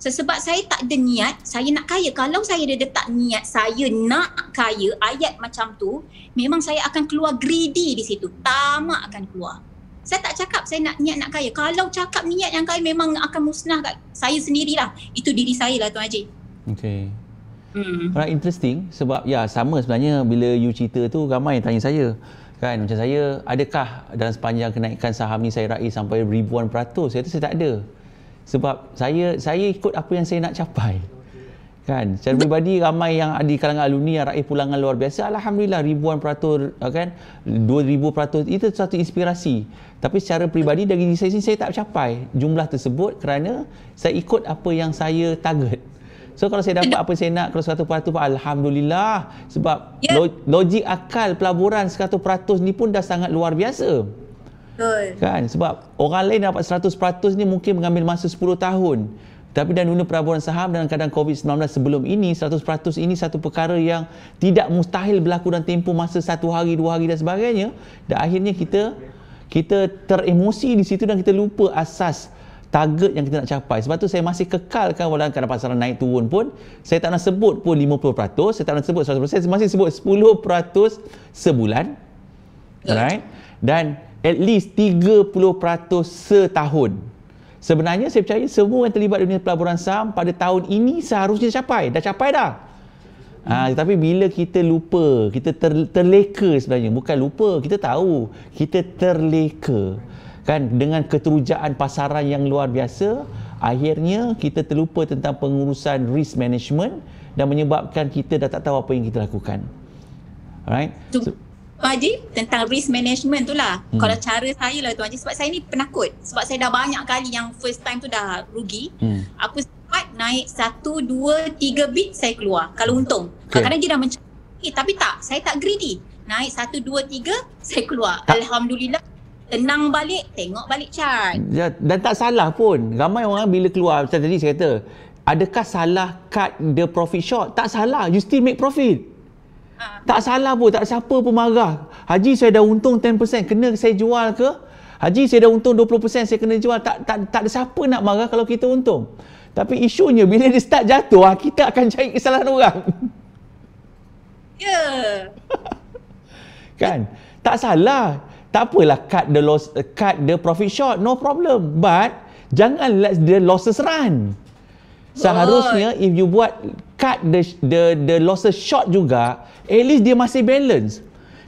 Sebab saya tak ada niat saya nak kaya. Kalau saya ada letak niat saya nak kaya, ayat macam tu, memang saya akan keluar greedy di situ. Tamak akan keluar. Saya tak cakap saya niat nak kaya. Kalau cakap niat yang kaya, memang akan musnah kat saya sendirilah. Itu diri saya lah Tuan Haji. Okay. Right, interesting. Sebab sama sebenarnya bila you cerita tu, ramai tanya saya. Kan, macam saya, adakah dalam sepanjang kenaikan saham ni saya raih sampai ribuan peratus? Saya tak ada. Sebab saya ikut apa yang saya nak capai. Kan, secara peribadi ramai yang di kalangan alumni yang raih pulangan luar biasa, alhamdulillah ribuan peratus, kan, 2000%, itu satu inspirasi. Tapi secara peribadi dari diri saya sendiri, saya tak capai jumlah tersebut kerana saya ikut apa yang saya target. So kalau saya dapat apa yang saya nak, kalau 100%, alhamdulillah. Sebab logik akal pelaburan 100% ni pun dah sangat luar biasa. Kan, sebab orang lain dapat 100% ni mungkin mengambil masa 10 tahun. Tapi dalam dunia pelaburan saham dalam keadaan COVID-19 sebelum ini, 100% ini satu perkara yang tidak mustahil berlaku dalam tempoh masa 1 hari, 2 hari dan sebagainya. Dan akhirnya kita teremosi di situ dan kita lupa asas target yang kita nak capai. Sebab tu saya masih kekalkan walaupun kadang pasaran naik turun pun, saya tak nak sebut pun 50%, saya tak nak sebut 100%, saya masih sebut 10% sebulan. Alright? Dan at least 30% setahun. Sebenarnya saya percaya semua yang terlibat dunia pelaburan saham pada tahun ini seharusnya capai. Dah capai dah. Tapi bila kita lupa, kita terleka sebenarnya. Bukan lupa, kita tahu. Kita terleka. Kan, dengan keterujaan pasaran yang luar biasa, akhirnya kita terlupa tentang pengurusan risk management dan menyebabkan kita dah tak tahu apa yang kita lakukan. Alright? Tuan Haji, tentang risk management tu lah. Kalau cara saya lah Tuan Haji, sebab saya ni penakut. Sebab saya dah banyak kali yang first time tu dah rugi. Aku sempat naik 1, 2, 3 bit saya keluar kalau untung. Kadang-kadang dia dah mencari, tapi tak, saya tak greedy. Naik 1, 2, 3 saya keluar. Alhamdulillah, tenang balik, tengok balik chart. Dan tak salah pun. Ramai orang bila keluar, macam tadi saya kata, adakah salah cut the profit short? Tak salah, you still make profit. Tak salah pun, tak siapa pun marah. Haji, saya dah untung 10%, kena saya jual ke? Haji, saya dah untung 20%, saya kena jual. Tak ada siapa nak marah kalau kita untung. Tapi isunya bila dia start jatuh, kita akan cari kesalahan orang. Ya. Kan? Tak salah. Tak apalah cut the profit short, no problem. But jangan let the losses run. Seharusnya if you buat cut the losses short juga, at least dia masih balance.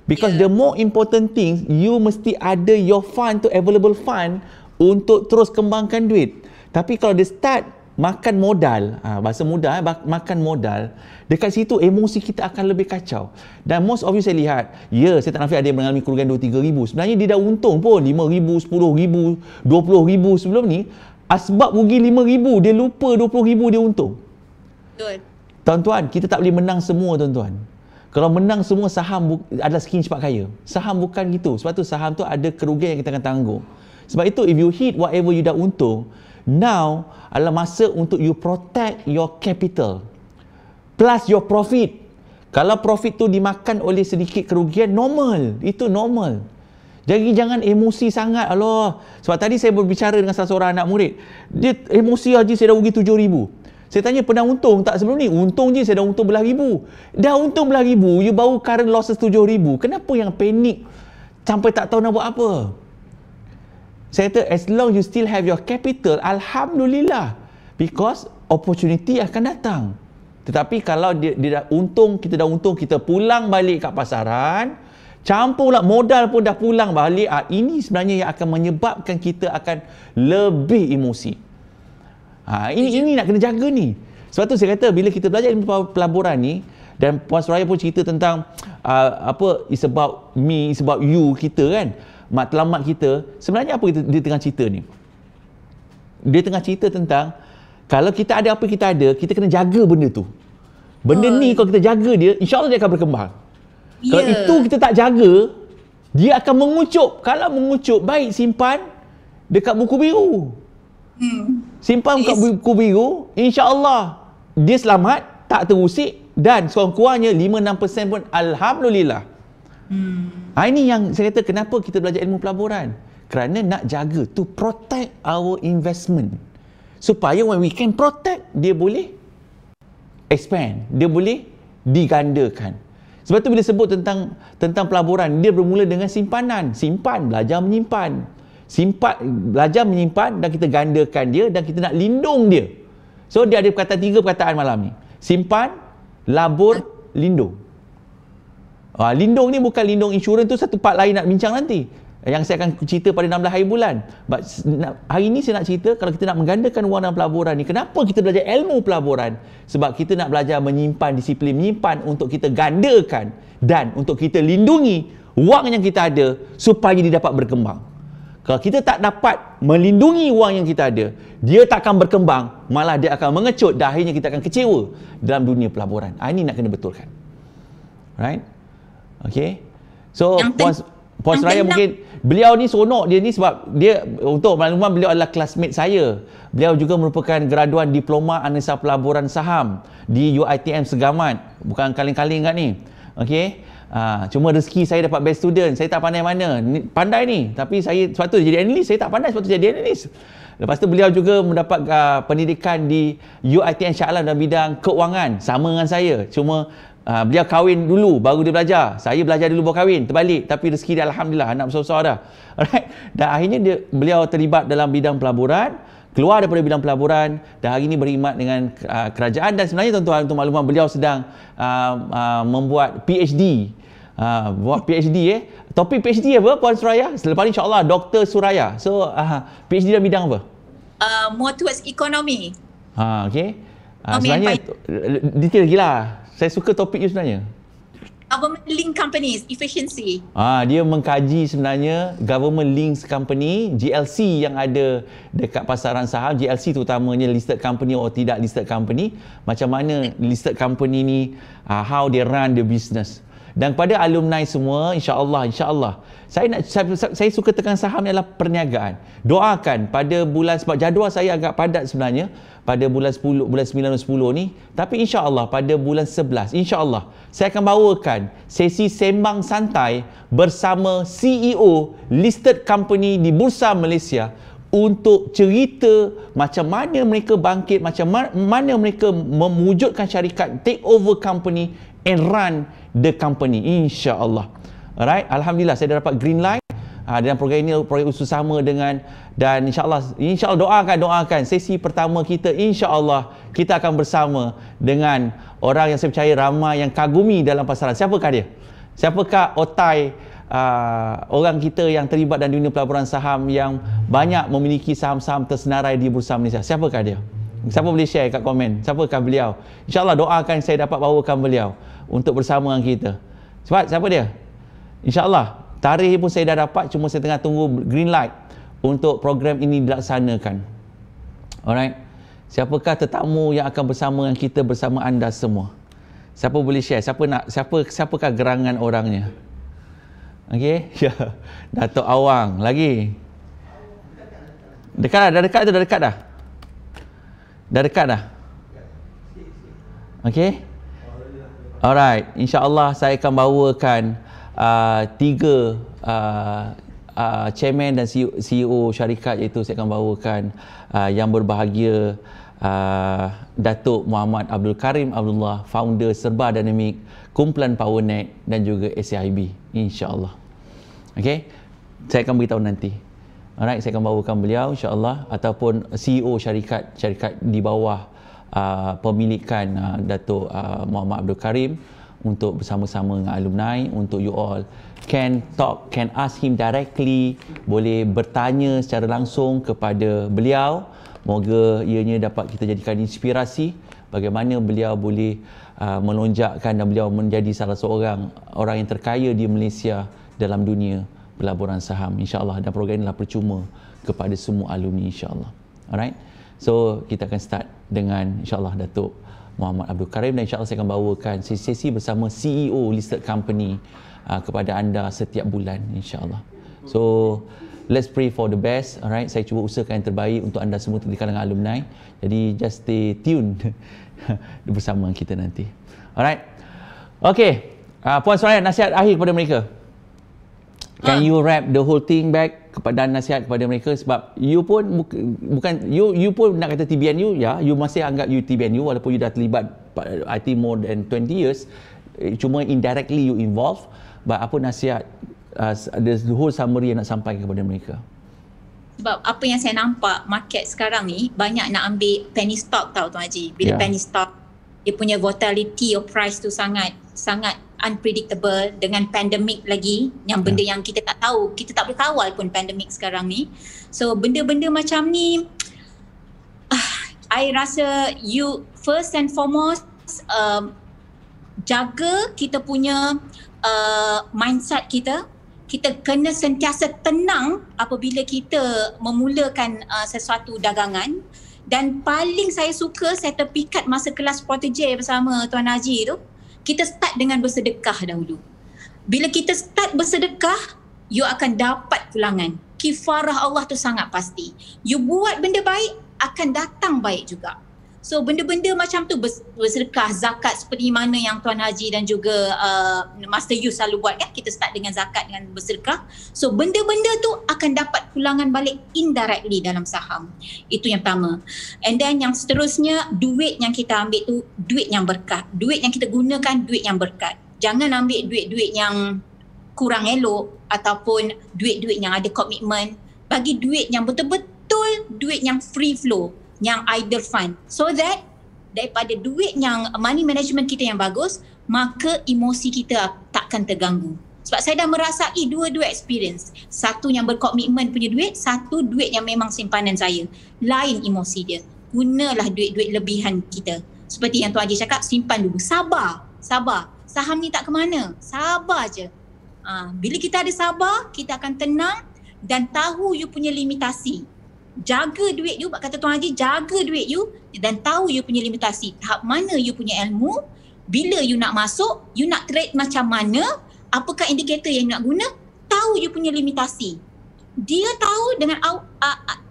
Because the more important thing, you mesti ada your fund to available fund untuk terus kembangkan duit. Tapi kalau dia start makan modal, bahasa mudah makan modal, dekat situ emosi kita akan lebih kacau. Dan most of you saya lihat, saya tak nampak ada yang mengalami kerugian 2-3 ribu. Sebenarnya dia dah untung pun 5 ribu, 10 ribu, 20 ribu sebelum ni. Sebab rugi 5 ribu, dia lupa 20 ribu dia untung. Betul. Tuan-tuan, kita tak boleh menang semua, tuan-tuan. Kalau menang semua, saham adalah skin cepat kaya. Saham bukan gitu. Sebab tu saham tu ada kerugian yang kita akan tanggung. Sebab itu if you hit whatever you dah untung, now adalah masa untuk you protect your capital plus your profit. Kalau profit tu dimakan oleh sedikit kerugian, normal. Itu normal. Jadi jangan emosi sangat. Allah. Sebab tadi saya berbicara dengan salah seorang anak murid. Dia emosi, Haji, saya dah rugi 7,000. Saya tanya, pernah untung tak sebelum ni? Untung je, saya dah untung belah ribu. Dah untung belah ribu, you baru current losses 7,000. Kenapa yang panik sampai tak tahu nak buat apa? Saya kata, as long you still have your capital, Alhamdulillah. Because opportunity akan datang. Tetapi kalau dia dah untung, kita pulang balik kat pasaran, campur pula modal pun dah pulang balik, ini sebenarnya yang akan menyebabkan kita akan lebih emosi. Ini nak kena jaga ni. Sebab tu saya kata bila kita belajar ilmu pelaburan ni, dan Puan Suraya pun cerita tentang it's about me, it's about you kita kan, matlamat kita. Sebenarnya apa dia tengah cerita ni? Dia tengah cerita tentang kalau kita ada apa kita ada, kita kena jaga benda tu. Benda ni kalau kita jaga dia, insya-Allah dia akan berkembang. Kalau itu kita tak jaga, dia akan mengucup. Kalau mengucup, baik simpan dekat buku biru. Simpan kat buku biru, insya-Allah dia selamat, tak terusik, dan sekurang-kurangnya 5-6% pun Alhamdulillah. Ini yang saya kata kenapa kita belajar ilmu pelaburan. Kerana nak jaga, to protect our investment. Supaya when we can protect, dia boleh expand, dia boleh digandakan. Sebab tu bila sebut tentang pelaburan, dia bermula dengan simpanan. Simpan, belajar menyimpan. Belajar menyimpan dan kita gandakan dia dan kita nak lindung dia. So dia ada perkataan 3 perkataan malam ni. Simpan, labur, lindung. Lindung ni bukan lindung insurans tu, satu part lain nak bincang nanti. Yang saya akan cerita pada 16 hari bulan. But hari ni saya nak cerita kalau kita nak menggandakan wang dalam pelaburan ni, kenapa kita belajar ilmu pelaburan? Sebab kita nak belajar menyimpan, disiplin menyimpan untuk kita gandakan dan untuk kita lindungi wang yang kita ada supaya dia dapat berkembang. Kalau kita tak dapat melindungi wang yang kita ada, dia tak akan berkembang, malah dia akan mengecut dan akhirnya kita akan kecewa dalam dunia pelaburan. Ini nak kena betulkan. Right? Okay. So, Puan Suraya mungkin, beliau ni seronok dia ni sebab dia, untuk makluman, beliau adalah classmate saya. Beliau juga merupakan graduan diploma analisa pelaburan saham di UiTM Segamat. Bukan kaleng-kaleng kat ni. Okay. Cuma rezeki saya dapat best student. Saya tak pandai mana. Pandai ni. Tapi saya, sebab tu jadi analis. Saya tak pandai, sebab tu jadi analis. Lepas tu beliau juga mendapat pendidikan di UiTM Shah Alam dalam bidang keuangan. Sama dengan saya. Cuma beliau kahwin dulu, baru dia belajar. Saya belajar dulu baru kahwin. Terbalik. Tapi rezeki dia Alhamdulillah. Anak besar-besar dah. Alright. Dan akhirnya beliau terlibat dalam bidang pelaburan. Keluar daripada bidang pelaburan dan hari ini berkhidmat dengan kerajaan. Dan sebenarnya tuan-tuan, untuk makluman, beliau sedang membuat PhD. Buat PhD Topik PhD apa, Puan Suraya? Selepas ni insya-Allah Dr. Suraya. So PhD dalam bidang apa? More towards economy. Okay. Sebenarnya detail lagi lah. Saya suka topik you sebenarnya. Government link companies, efficiency. Dia mengkaji sebenarnya government links company, GLC yang ada dekat pasaran saham, GLC terutamanya listed company atau tidak listed company, macam mana listed company ni, how they run the business. Dan kepada alumni semua, insya-Allah saya suka tekan saham ialah perniagaan. Doakan pada bulan, sebab jadual saya agak padat sebenarnya pada bulan 10, bulan 9 dan 10 ni, tapi insya-Allah pada bulan 11 insya-Allah saya akan bawakan sesi sembang santai bersama CEO listed company di Bursa Malaysia untuk cerita macam mana mereka bangkit, macam mana mereka mewujudkan syarikat, take over company and run the company, insya-Allah. Alright, alhamdulillah saya dah dapat green light dan program ini program usaha sama dengan, dan insya-Allah doakan sesi pertama kita, insya-Allah kita akan bersama dengan orang yang saya percaya ramai yang kagumi dalam pasaran. Siapakah dia? Siapakah otai orang kita yang terlibat dalam dunia pelaburan saham yang banyak memiliki saham-saham tersenarai di Bursa Malaysia? Siapakah dia? Siapa boleh share kat komen? Siapakah beliau? InsyaAllah doakan saya dapat bawakan beliau untuk bersama dengan kita. Sebab siapa dia? InsyaAllah tarikh pun saya dah dapat, cuma saya tengah tunggu green light untuk program ini dilaksanakan. Alright. Siapakah tetamu yang akan bersama dengan kita, bersama anda semua? Siapa boleh share? Siapakah gerangan orangnya? Okey. Ya. Datuk Awang lagi. Dah dekat dah. Dah dekat dah. Okey. Alright, insya-Allah saya akan bawakan tiga chairman dan CEO syarikat, iaitu saya akan bawakan yang berbahagia Datuk Muhammad Abdul Karim Abdullah, founder Serba Dynamic, kumpulan Powernet dan juga SAIB, insya-Allah. Okey. Saya akan beritahu nanti. Alright, saya akan bawakan beliau insya-Allah, ataupun CEO syarikat di bawah pemilikan Datuk Muhammad Abdul Karim, untuk bersama-sama dengan alumni, untuk you all can talk, can ask him directly, boleh bertanya secara langsung kepada beliau. Moga ianya dapat kita jadikan inspirasi bagaimana beliau boleh melonjakkan dan beliau menjadi salah seorang orang yang terkaya di Malaysia dalam dunia pelaburan saham, insya-Allah. Dan program inilah percuma kepada semua alumni, insya-Allah. Alright. So kita akan start dengan insya-Allah Datuk Muhammad Abdul Karim, dan insya-Allah saya akan bawakan sesi bersama CEO listed company kepada anda setiap bulan, insya-Allah. So let's pray for the best. Alright, saya cuba usahakan yang terbaik untuk anda semua di kalangan alumni. Jadi just stay tuned bersama kita nanti. Alright. Okay, Puan Suraya, nasihat akhir kepada mereka. Can you wrap the whole thing back kepada nasihat kepada mereka, sebab you pun bukan you pun nak kata TBNU, ya, you masih anggap you TBNU walaupun you dah terlibat I think more than 20 years, cuma indirectly you involved. But apa nasihat, the whole summary yang nak sampaikan kepada mereka? Sebab apa yang saya nampak market sekarang ni banyak nak ambil penny stock tau Tuan Haji. Bila penny stock, dia punya volatility of price tu sangat unpredictable, dengan pandemik lagi, yang benda yang kita tak tahu, kita tak boleh kawal pun pandemik sekarang ni. So benda-benda macam ni, I rasa you first and foremost jaga kita punya mindset kita. Kita kena sentiasa tenang apabila kita memulakan sesuatu dagangan. Dan paling saya suka, saya terpikat masa kelas strategi bersama Tuan Haji tu, kita start dengan bersedekah dahulu. Bila kita start bersedekah, you akan dapat pulangan. Kifarah Allah tu sangat pasti. You buat benda baik, akan datang baik juga. So benda-benda macam tu, bersedekah, zakat, seperti mana yang Tuan Haji dan juga Master Yu selalu buat kan, kita start dengan zakat, dengan bersedekah. So benda-benda tu akan dapat pulangan balik indirectly dalam saham. Itu yang pertama. And then yang seterusnya, duit yang kita ambil tu duit yang berkat. Duit yang kita gunakan duit yang berkat. Jangan ambil duit-duit yang kurang elok ataupun duit-duit yang ada komitmen. Bagi duit yang betul-betul duit yang free flow, yang idle fund, so that daripada duit yang money management kita yang bagus, maka emosi kita takkan terganggu. Sebab saya dah merasai dua-dua experience. Satu yang berkomitmen punya duit, satu duit yang memang simpanan saya. Lain emosi dia. Gunalah duit-duit lebihan kita. Seperti yang Tuan Haji cakap, simpan dulu. Sabar. Saham ni tak ke mana. Sabar je. Bila kita ada sabar, kita akan tenang dan tahu you punya limitasi. Jaga duit you, kata Tuan Haji, jaga duit you dan tahu you punya limitasi. Tahap mana you punya ilmu, Bila you nak masuk, you nak trade macam mana, apakah indikator yang nak guna, tahu you punya limitasi. Dia tahu dengan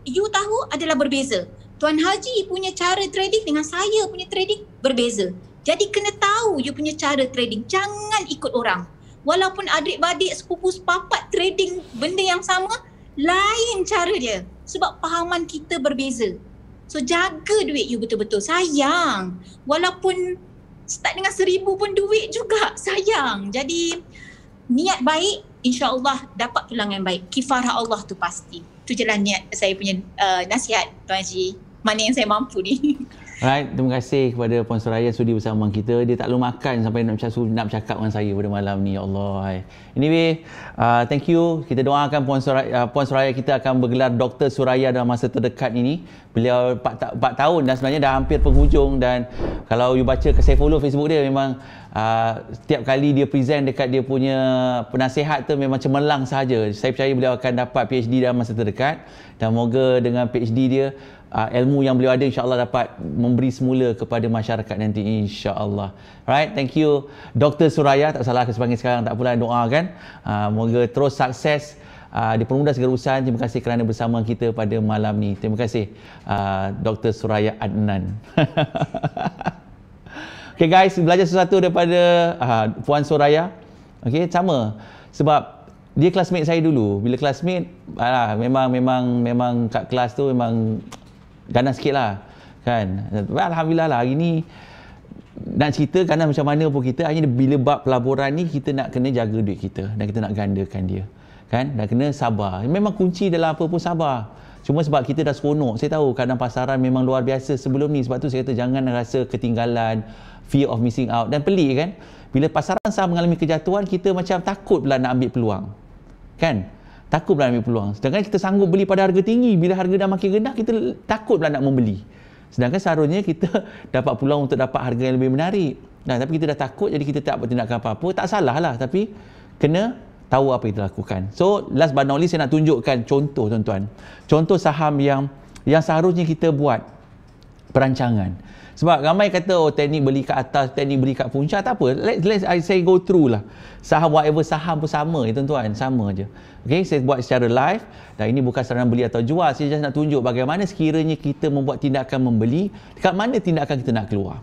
you tahu adalah berbeza. Tuan Haji punya cara trading dengan saya punya trading berbeza. Jadi kena tahu you punya cara trading. Jangan ikut orang. Walaupun adik-beradik, sepupu, sepapat trading benda yang sama, lain cara dia. Sebab pahaman kita berbeza. So jaga duit you betul-betul. Sayang. Walaupun start dengan 1,000 pun duit juga. Sayang. Jadi niat baik, insya-Allah dapat pulang yang baik. Kifarah Allah tu pasti. Tu je lah niat saya punya nasihat Tuan Haji. Mana yang saya mampu ni. Alright, terima kasih kepada Puan Suraya sudi bersama kita. Dia tak perlu makan sampai nak bercakap dengan saya pada malam ni. Ya Allah. Anyway, thank you. Kita doakan Puan Suraya kita akan bergelar Dr. Suraya dalam masa terdekat ini. Beliau 4 tahun dan sebenarnya dah hampir penghujung, dan kalau you baca, saya follow Facebook dia, memang setiap kali dia present dekat dia punya penasihat tu memang cemerlang sahaja. Saya percaya beliau akan dapat PhD dalam masa terdekat, dan moga dengan PhD dia ilmu yang beliau ada insya-Allah dapat memberi semula kepada masyarakat nanti insya-Allah. Alright, thank you Dr. Suraya, tak salah kesepanggil sekarang, tak pula doakan moga terus sukses, dipermudah segala urusan. Terima kasih kerana bersama kita pada malam ni. Terima kasih Dr. Suraya Adnan. Okay guys, belajar sesuatu daripada Puan Suraya. Okay, sama sebab dia classmate saya dulu. Bila classmate, memang kat kelas tu memang ganas sikit lah kan. Alhamdulillah lah hari ni nak cerita ganas macam mana pun kita, hanya bila bab pelaburan ni kita nak kena jaga duit kita dan kita nak gandakan dia kan, dan kena sabar. Memang kunci dalam apa pun sabar. Cuma sebab kita dah seronok, saya tahu kadang pasaran memang luar biasa sebelum ni, sebab tu saya kata jangan rasa ketinggalan, fear of missing out. Dan pelik kan, bila pasaran saham mengalami kejatuhan, kita macam takut pula nak ambil peluang kan, takut pula ambil peluang. Sedangkan kita sanggup beli pada harga tinggi, bila harga dah makin rendah kita takut pula nak membeli. Sedangkan seharusnya kita dapat peluang untuk dapat harga yang lebih menarik. Nah, tapi kita dah takut, jadi kita tak buat tindakan apa-apa. Tak salah lah, tapi kena tahu apa yang kita lakukan. So last but not least, saya nak tunjukkan contoh tuan-tuan. Contoh saham yang seharusnya kita buat perancangan. Sebab ramai kata, oh teknik beli kat atas, teknik beli kat puncak, tak apa. Let's say go through lah. Saham, whatever saham pun sama ya tuan-tuan, sama je. Okay, saya buat secara live, dan ini bukan saranan beli atau jual. Saya just nak tunjuk bagaimana sekiranya kita membuat tindakan membeli, dekat mana tindakan kita nak keluar.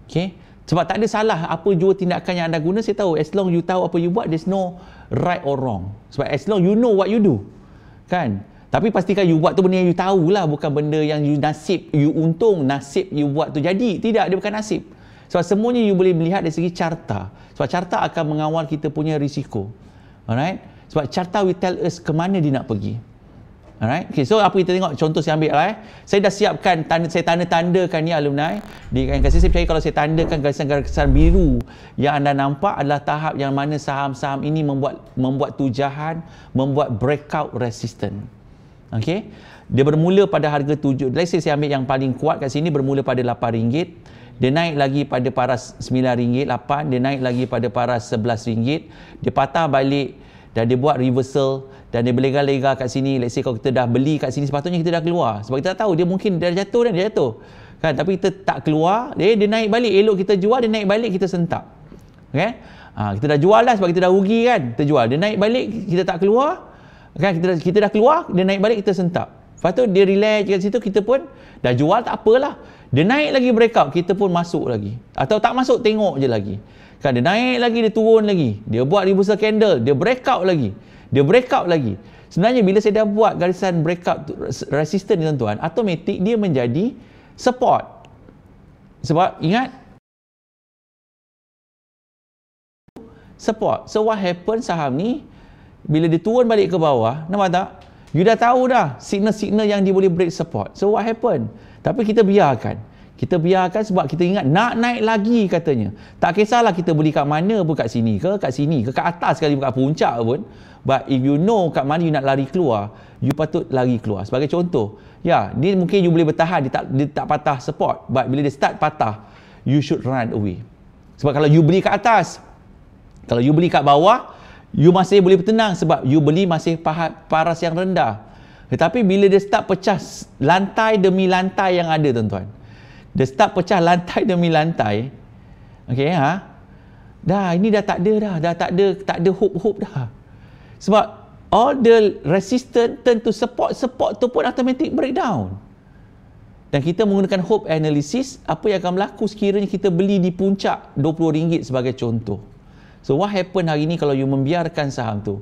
Okay, sebab tak ada salah apa jua tindakan yang anda guna. Saya tahu, as long you tahu apa you buat, there's no right or wrong. Sebab as long you know what you do, kan. Tapi pastikan you buat tu benda yang you tahulah, bukan benda yang you nasib, you untung, nasib you buat tu jadi. Tidak, dia bukan nasib. Sebab semuanya you boleh melihat dari segi carta. Sebab carta akan mengawal kita punya risiko. Alright? Sebab carta will tell us ke mana dia nak pergi. Alright? Okay, so apa kita tengok contoh saya ambil lah. Saya dah siapkan, saya tanda-tandakan ni alumni. Di kain kasih, saya percaya kalau saya tandakan garisan-garisan biru yang anda nampak adalah tahap yang mana saham-saham ini membuat tujahan, membuat breakout resistance. Okey, dia bermula pada harga 7. Let's say saya ambil yang paling kuat kat sini, bermula pada RM8. Dia naik lagi pada paras RM9, 8. Dia naik lagi pada paras RM11. Dia patah balik dan dia buat reversal dan dia berlega-lega kat sini. Let's say kalau kita dah beli kat sini, sepatutnya kita dah keluar. Sebab kita tak tahu, dia mungkin dah jatuh dan dia jatuh. Kan, tapi kita tak keluar, dia naik balik. Elok kita jual, dia naik balik, kita sentap. Okay? Kita dah jual lah sebab kita dah rugi kan. Kita jual, dia naik balik, kita tak keluar. Kan, kita dah keluar, dia naik balik, kita sentap. Lepas tu dia relax kat situ, kita pun dah jual, tak apalah. Dia naik lagi breakout, kita pun masuk lagi. Atau tak masuk, tengok je lagi. Kan, dia naik lagi, dia turun lagi. Dia buat reversal candle, dia breakout lagi. Dia breakout lagi. Sebenarnya bila saya dah buat garisan breakout resistance ni tuan-tuan, automatik dia menjadi support. Sebab ingat, support. So what happen saham ni, bila dia turun balik ke bawah, nampak tak? You dah tahu dah signal-signal yang dia boleh break support. So what happen? Tapi kita biarkan. Kita biarkan sebab kita ingat nak naik lagi katanya. Tak kisahlah kita beli kat mana pun, kat sini ke, kat sini ke, kat atas sekali, kat puncak pun. But if you know kat mana you nak lari keluar, you patut lari keluar. Sebagai contoh, ya, dia mungkin you boleh bertahan, dia tak patah support. But bila dia start patah, you should run away. Sebab kalau you beli kat atas, kalau you beli kat bawah, you masih boleh bertenang sebab you beli masih paras yang rendah. Tetapi bila dia start pecah lantai demi lantai yang ada tuan-tuan, dia start pecah lantai demi lantai, Okey, dah ini dah tak ada dah, tak ada hope dah. Sebab all the resistance turn to support tu pun automatic breakdown. Dan kita menggunakan hope analysis, apa yang akan berlaku sekiranya kita beli di puncak RM20 sebagai contoh. So what happen hari ni kalau you membiarkan saham tu,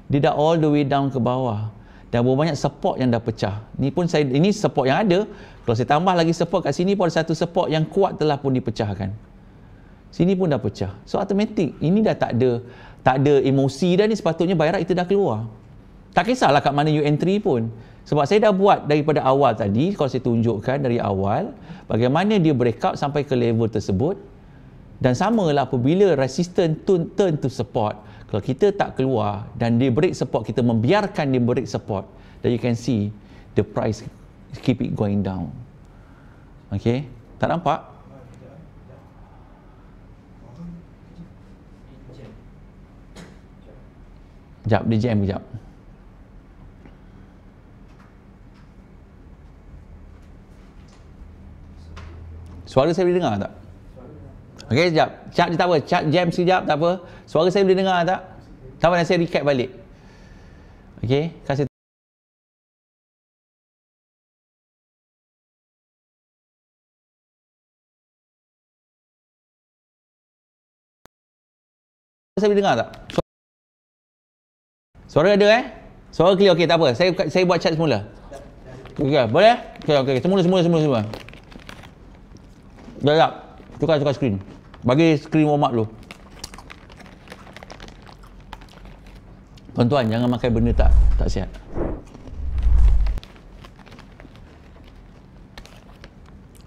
dia dah all the way down ke bawah. Dan berapa banyak support yang dah pecah. Ini support yang ada. Kalau saya tambah lagi support kat sini pun ada satu support yang kuat telah pun dipecahkan. Sini pun dah pecah. So automatic, ini dah tak ada emosi dah ni, sepatutnya buy right itu dah keluar. Tak kisahlah kat mana you entry pun. Sebab saya dah buat daripada awal tadi, kalau saya tunjukkan dari awal, bagaimana dia breakout sampai ke level tersebut. Dan samalah apabila resistance turn to support, kalau kita tak keluar dan dia break support, kita membiarkan dia break support, then you can see the price keep it going down. Okay, tak nampak? Sekejap, dia jam sekejap. Suara saya boleh dengar tak? Okey, sekejap. Chat dia tak apa. Chat jam sekejap, tak apa. Suara saya boleh dengar tak? Tak apa, saya recap balik. Okey, kasih. Saya boleh dengar tak? Suara ada Suara clear, okey, tak apa. Saya buat chat semula. Okey, boleh? Okey. Semula. Sekejap. Tukar skrin. Bagi skrin warm up dulu. Tuan-tuan, jangan makan benda tak sihat.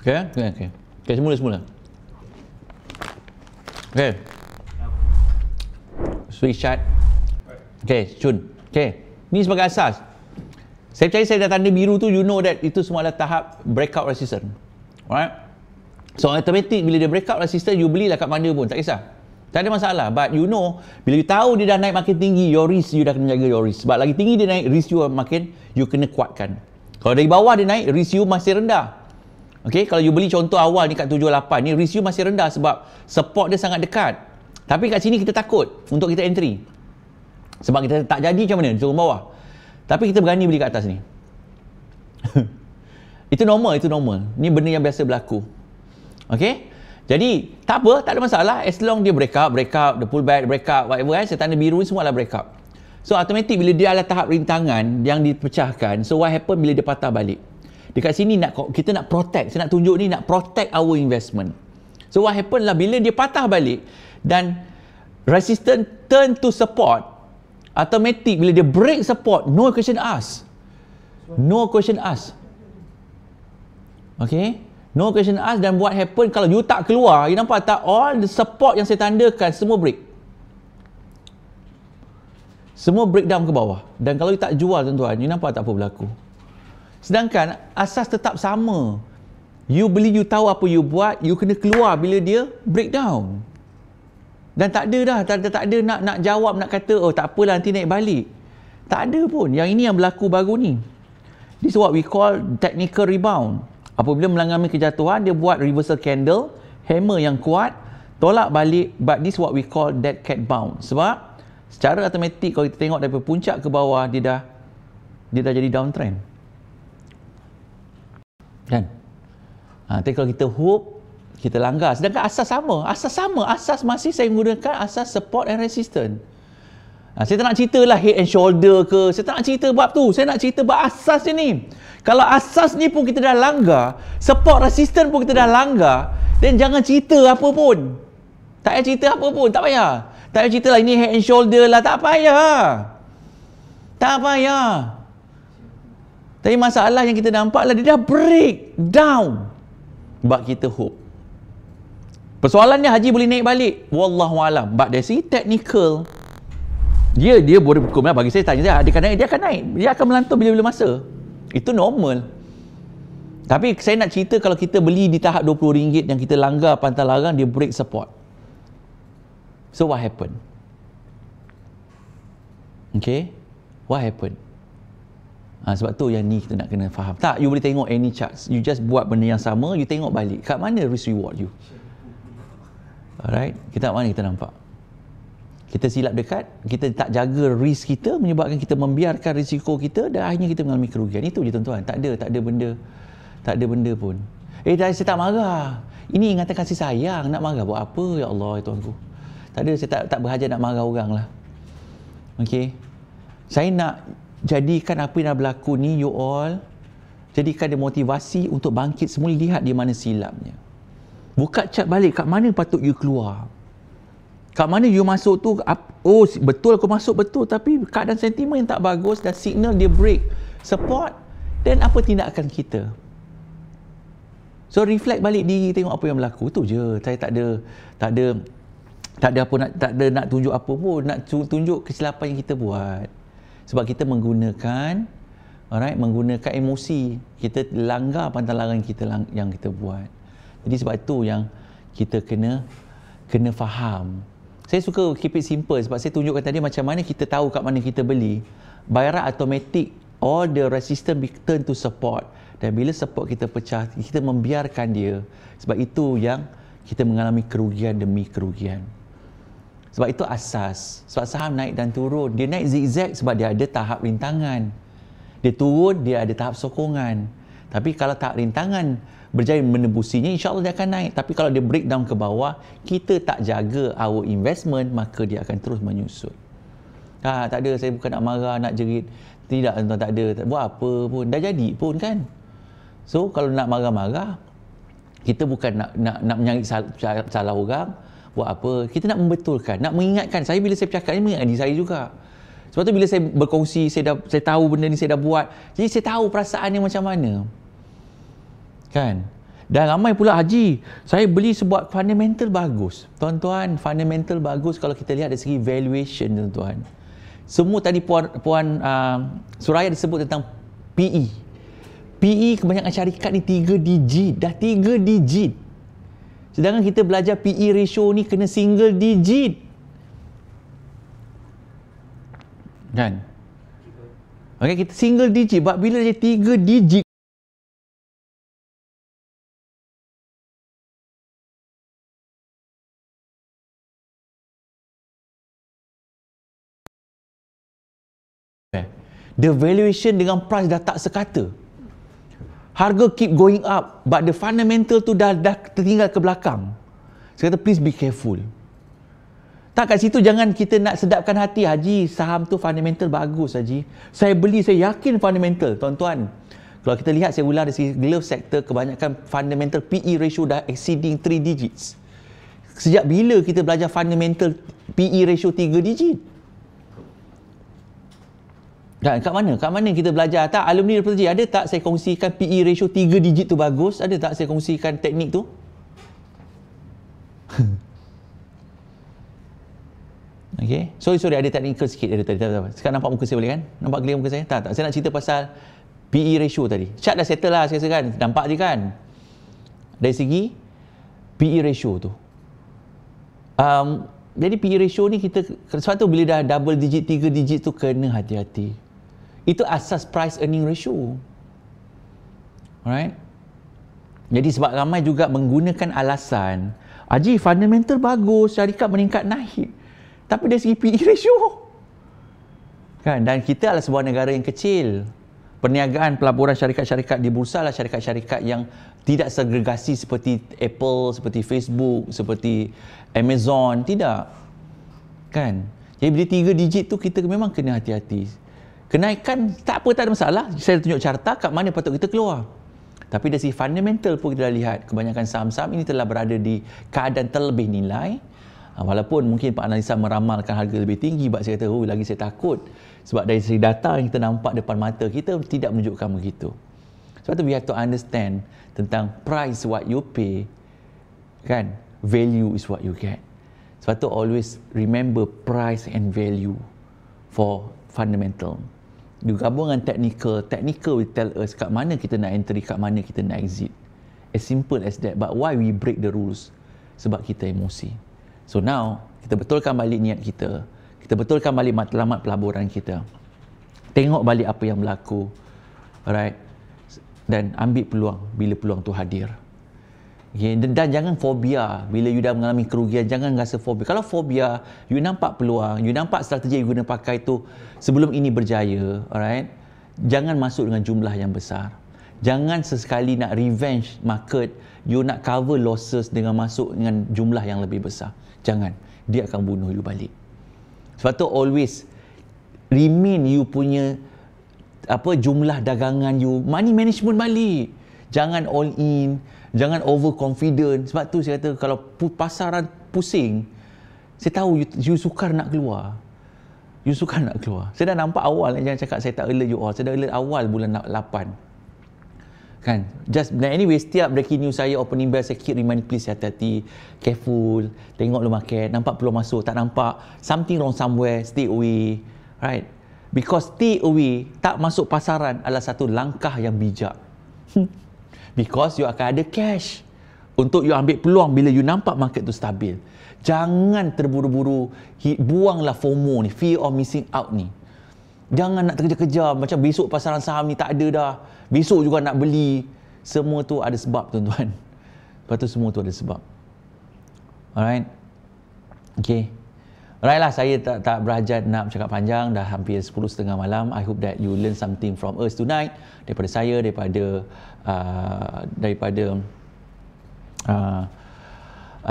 Okey. Okey, semula. Okey. Switch chat. Okey, Chun. Okey. Ni sebagai asas. Saya percaya saya dah tanda biru tu, you know that itu semua adalah tahap breakout resistance. Alright? So automatic bila dia breakout resistance, you belilah kat mana pun, tak kisah. Tak ada masalah. But you know, bila you tahu dia dah naik makin tinggi, your risk, you dah kena jaga your risk. Sebab lagi tinggi dia naik, risk you makin, you kena kuatkan. Kalau dari bawah dia naik, risk you masih rendah. Okay, kalau you beli contoh awal ni kat 78, ni risk you masih rendah sebab support dia sangat dekat. Tapi kat sini kita takut untuk kita entry. Sebab kita tak jadi macam mana, turun bawah. Tapi kita berani beli kat atas ni. Itu normal. Ni benda yang biasa berlaku. Okay, jadi tak apa, tak ada masalah as long dia breakout, the pullback, breakout, whatever saya tanda biru ni semua adalah breakout. So automatic bila dia adalah tahap rintangan yang dipecahkan, so what happen bila dia patah balik? Dekat sini kita nak protect, saya nak tunjuk ni nak protect our investment. So what happen lah bila dia patah balik dan resistance turn to support, automatic bila dia break support, no question asked. Okay, no question asked. Dan what happen kalau you tak keluar, you nampak tak, all the support yang saya tandakan semua break. Semua breakdown ke bawah. Dan kalau you tak jual tuan-tuan, you nampak tak apa berlaku. Sedangkan asas tetap sama. You beli, you tahu apa you buat, you kena keluar bila dia breakdown. Dan tak ada nak jawab, nak kata oh tak apalah nanti naik balik. Tak ada pun. Yang ini yang berlaku baru ni. This is what we call technical rebound. Apabila mengalami kejatuhan, dia buat reversal candle, hammer yang kuat, tolak balik, but this what we call dead cat bounce. Sebab secara automatik kalau kita tengok daripada puncak ke bawah, dia dah jadi downtrend. Kan? Tapi kalau kita hope, kita langgar. Sedangkan asas sama. Asas masih saya menggunakan asas support and resistance. Saya tak nak cerita lah head and shoulder ke, saya tak nak cerita bab tu, saya nak cerita bab asas je ni. Kalau asas ni pun kita dah langgar, support resistance pun kita dah langgar, then jangan cerita apa pun. Tak payah cerita apa pun, tak payah. Tak payah cerita lah ini head and shoulder lah, tak payah. Tapi masalah yang kita nampak lah, dia dah break down. But kita hope. Persoalannya Haji boleh naik balik. Wallahualam. But dari segi technical, dia boleh hukum lah. Bagi saya tanya, dia akan naik. Dia akan melantur bila-bila masa. Itu normal. Tapi saya nak cerita kalau kita beli di tahap RM20 yang kita langgar pantang larang, dia break support. So what happened? Okay? What happened? Sebab tu yang ni kita nak kena faham. Tak, you boleh tengok any charts. You just buat benda yang sama, you tengok balik. Kat mana risk reward you? Alright, kita mana kita nampak? Kita silap dekat, kita tak jaga risk kita menyebabkan kita membiarkan risiko kita dan akhirnya kita mengalami kerugian. Itu je tuan-tuan. Tak ada benda pun. Dah saya tak marah. Ini ingatan kasih sayang. Nak marah buat apa? Ya Allah, ya Tuanku. Tak ada, saya tak berhajat nak marah orang lah. Okey. Saya nak jadikan apa yang dah berlaku ni, you all, jadikan dia motivasi untuk bangkit semula, lihat di mana silapnya. Buka cat balik, kat mana patut you keluar. Kat mana you masuk tu, oh betul aku masuk betul, tapi keadaan sentimen yang tak bagus dan signal dia break support, then apa tindakan kita? So reflect balik diri, tengok apa yang berlaku. Tu je. Saya tak ada nak tunjuk apa pun, nak tunjuk kesilapan yang kita buat. Sebab kita menggunakan emosi, kita langgar pantalan yang kita buat. Jadi sebab itu yang kita kena faham. Saya suka keep it simple sebab saya tunjukkan tadi macam mana kita tahu kat mana kita beli. By right automatic, all the resistance be turn to support. Dan bila support kita pecah, kita membiarkan dia. Sebab itu yang kita mengalami kerugian demi kerugian. Sebab itu asas. Sebab saham naik dan turun. Dia naik zigzag sebab dia ada tahap rintangan. Dia turun, dia ada tahap sokongan. Tapi kalau tahap rintangan berjaya menembusinya, insya-Allah dia akan naik. Tapi kalau dia breakdown ke bawah, kita tak jaga our investment, maka dia akan terus menyusut. Tak ada, saya bukan nak marah, nak jerit. Tidak, tuan, tak ada. Tak buat apa pun. Dah jadi pun kan. So, kalau nak marah-marah, kita bukan nak menyangit salah orang. Buat apa? Kita nak membetulkan, nak mengingatkan. Saya bila saya bercakap ni, mengingatkan diri saya juga. Sebab tu bila saya berkongsi, saya tahu benda ni saya dah buat. Jadi saya tahu perasaannya macam mana. Kan? Dan ramai pula, Haji, saya beli sebab fundamental bagus. Tuan-tuan, fundamental bagus kalau kita lihat dari segi valuation, tuan-tuan. Semua tadi Puan Suraya disebut tentang PE. PE kebanyakan syarikat ni 3 digit. Dah 3 digit. Sedangkan kita belajar PE ratio ni kena single digit. Kan? Okay, kita single digit. Sebab bila dia 3 digit, the valuation dengan price dah tak sekata. Harga keep going up, but the fundamental tu dah tertinggal ke belakang. Saya kata please be careful. Tak, kat situ jangan kita nak sedapkan hati, Haji, saham tu fundamental bagus, Haji. Saya beli, saya yakin fundamental. Tuan-tuan, kalau kita lihat, saya ulang dari segi glove sector, kebanyakan fundamental PE ratio dah exceeding 3 digits. Sejak bila kita belajar fundamental PE ratio 3 digit? Dan kat mana kita belajar? Tak, alumni Dr. G, ada tak saya kongsikan PE ratio 3 digit tu bagus? Ada tak saya kongsikan teknik tu? Okay. Sorry, ada technical sikit dari tadi. Sekarang nampak muka saya boleh kan? Nampak clear muka saya? Tak. Saya nak cerita pasal PE ratio tadi. Chart dah settle lah saya rasa kan? Nampak je kan? Dari segi PE ratio tu. Jadi PE ratio ni kita, sebab tu bila dah double digit, 3 digit tu kena hati-hati. Itu asas price earning ratio. Alright? Jadi sebab ramai juga menggunakan alasan, Haji, fundamental bagus, syarikat meningkat naik. Tapi dari segi PE ratio. Kan? Dan kita adalah sebuah negara yang kecil. Perniagaan pelaburan syarikat-syarikat di bursa adalah syarikat-syarikat yang tidak segregasi seperti Apple, seperti Facebook, seperti Amazon. Tidak. Kan? Jadi bila 3 digit tu kita memang kena hati-hati. Kenaikan tak ada masalah. Saya tunjuk carta kat mana patut kita keluar. Tapi dari segi fundamental pun kita dah lihat kebanyakan saham-saham ini telah berada di keadaan terlebih nilai. Walaupun mungkin Pak Analisa meramalkan harga lebih tinggi, sebab saya kata, lagi saya takut. Sebab dari segi data yang kita nampak depan mata kita tidak menunjukkan begitu. Sebab tu we have to understand tentang price what you pay, kan? Value is what you get. Sebab tu always remember price and value for fundamental. Digabung dengan technical will tell us kat mana kita nak entry, kat mana kita nak exit. As simple as that. But why we break the rules? Sebab kita emosi. So now, kita betulkan balik niat kita. Kita betulkan balik matlamat pelaburan kita. Tengok balik apa yang berlaku. Alright? Dan ambil peluang bila peluang tu hadir. Okay? Dan jangan fobia. Bila you dah mengalami kerugian, jangan rasa fobia. Kalau fobia, you nampak peluang, you nampak strategi yang you guna pakai tu sebelum ini berjaya, alright? Jangan masuk dengan jumlah yang besar. Jangan sesekali nak revenge market, you nak cover losses dengan masuk dengan jumlah yang lebih besar. Jangan. Dia akan bunuh you balik. Sebab tu always remain you punya jumlah dagangan you, money management balik. Jangan all in, jangan overconfident. Sebab tu saya kata kalau pasaran pusing, saya tahu you sukar nak keluar. You sukar nak keluar. Saya dah nampak awal, jangan cakap saya tak alert you all. Saya dah alert awal bulan 8. Kan? Anyway, setiap breaking news saya, opening bell, saya keep remind, please hati-hati, careful, tengok lu market, nampak peluang masuk, tak nampak, something wrong somewhere, stay away. Right? Because stay away, tak masuk pasaran adalah satu langkah yang bijak. Because you akan ada cash untuk you ambil peluang bila you nampak market tu stabil. Jangan terburu-buru, buanglah FOMO ni, fear of missing out ni. Jangan nak terkejar-kejar macam besok pasaran saham ni tak ada dah, besok juga nak beli. Semua tu ada sebab, tuan-tuan. Lepas tu semua tu ada sebab. Alright? Okay. Alright lah, saya tak berhajat nak bercakap panjang, dah hampir 10:30 malam. I hope that you learn something from us tonight, daripada saya, daripada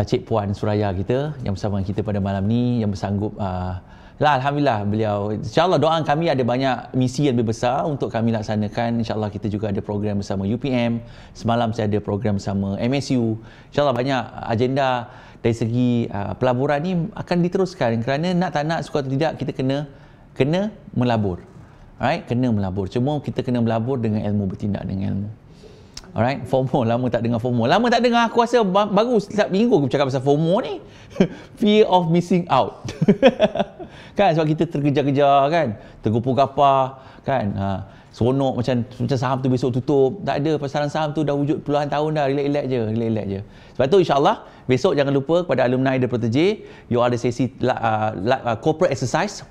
Cik Puan Suraya kita yang bersama kita pada malam ni, yang bersanggup Alhamdulillah beliau. InsyaAllah doa kami ada banyak misi yang lebih besar untuk kami laksanakan. InsyaAllah kita juga ada program bersama UPM. Semalam saya ada program bersama MSU. InsyaAllah banyak agenda dari segi pelaburan ni akan diteruskan, kerana nak tak nak, suka atau tidak, kita kena melabur. Alright, kena melabur. Cuma kita kena melabur dengan ilmu, bertindak dengan ilmu. Alright, FOMO, lama tak dengar FOMO. Lama tak dengar, aku rasa baru setiap minggu aku bercakap pasal FOMO ni. Fear of missing out. Kan, sebab kita terkejar-kejar kan, tergopoh gapah kan, seronok macam saham tu besok tutup. Tak ada, pasaran saham tu dah wujud puluhan tahun dah, relax je. Sebab tu insyaAllah besok jangan lupa kepada alumni The Protege, you ada sesi corporate exercise,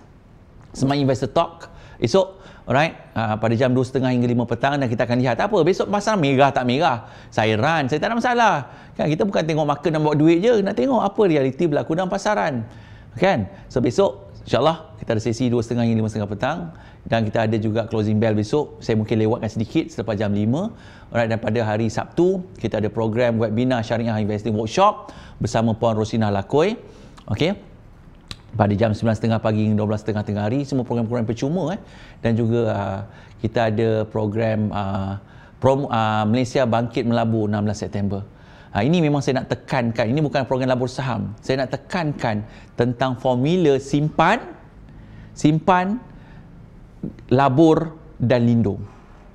Smart Investor Talk esok. Alright, pada jam 2.30 hingga 5 petang, dan kita akan lihat apa besok pasaran merah tak merah. Saya tak ada masalah. Kan, kita bukan tengok market dan bawa duit je, nak tengok apa realiti berlaku dalam pasaran. Kan? So besok insyaAllah kita ada sesi 2.30 hingga 5.30 petang, dan kita ada juga closing bell besok. Saya mungkin lewatkan sedikit selepas jam 5. Alright, dan pada hari Sabtu kita ada program webinar Syariah Investing Workshop bersama Puan Rosina Lakoi. Okey. Pada jam 9.30 pagi hingga 12.30 tengah hari, semua program-program percuma dan juga kita ada program Malaysia Bangkit Melabur 16 September. Ini memang saya nak tekankan, ini bukan program labur saham. Saya nak tekankan tentang formula simpan, labur dan lindung.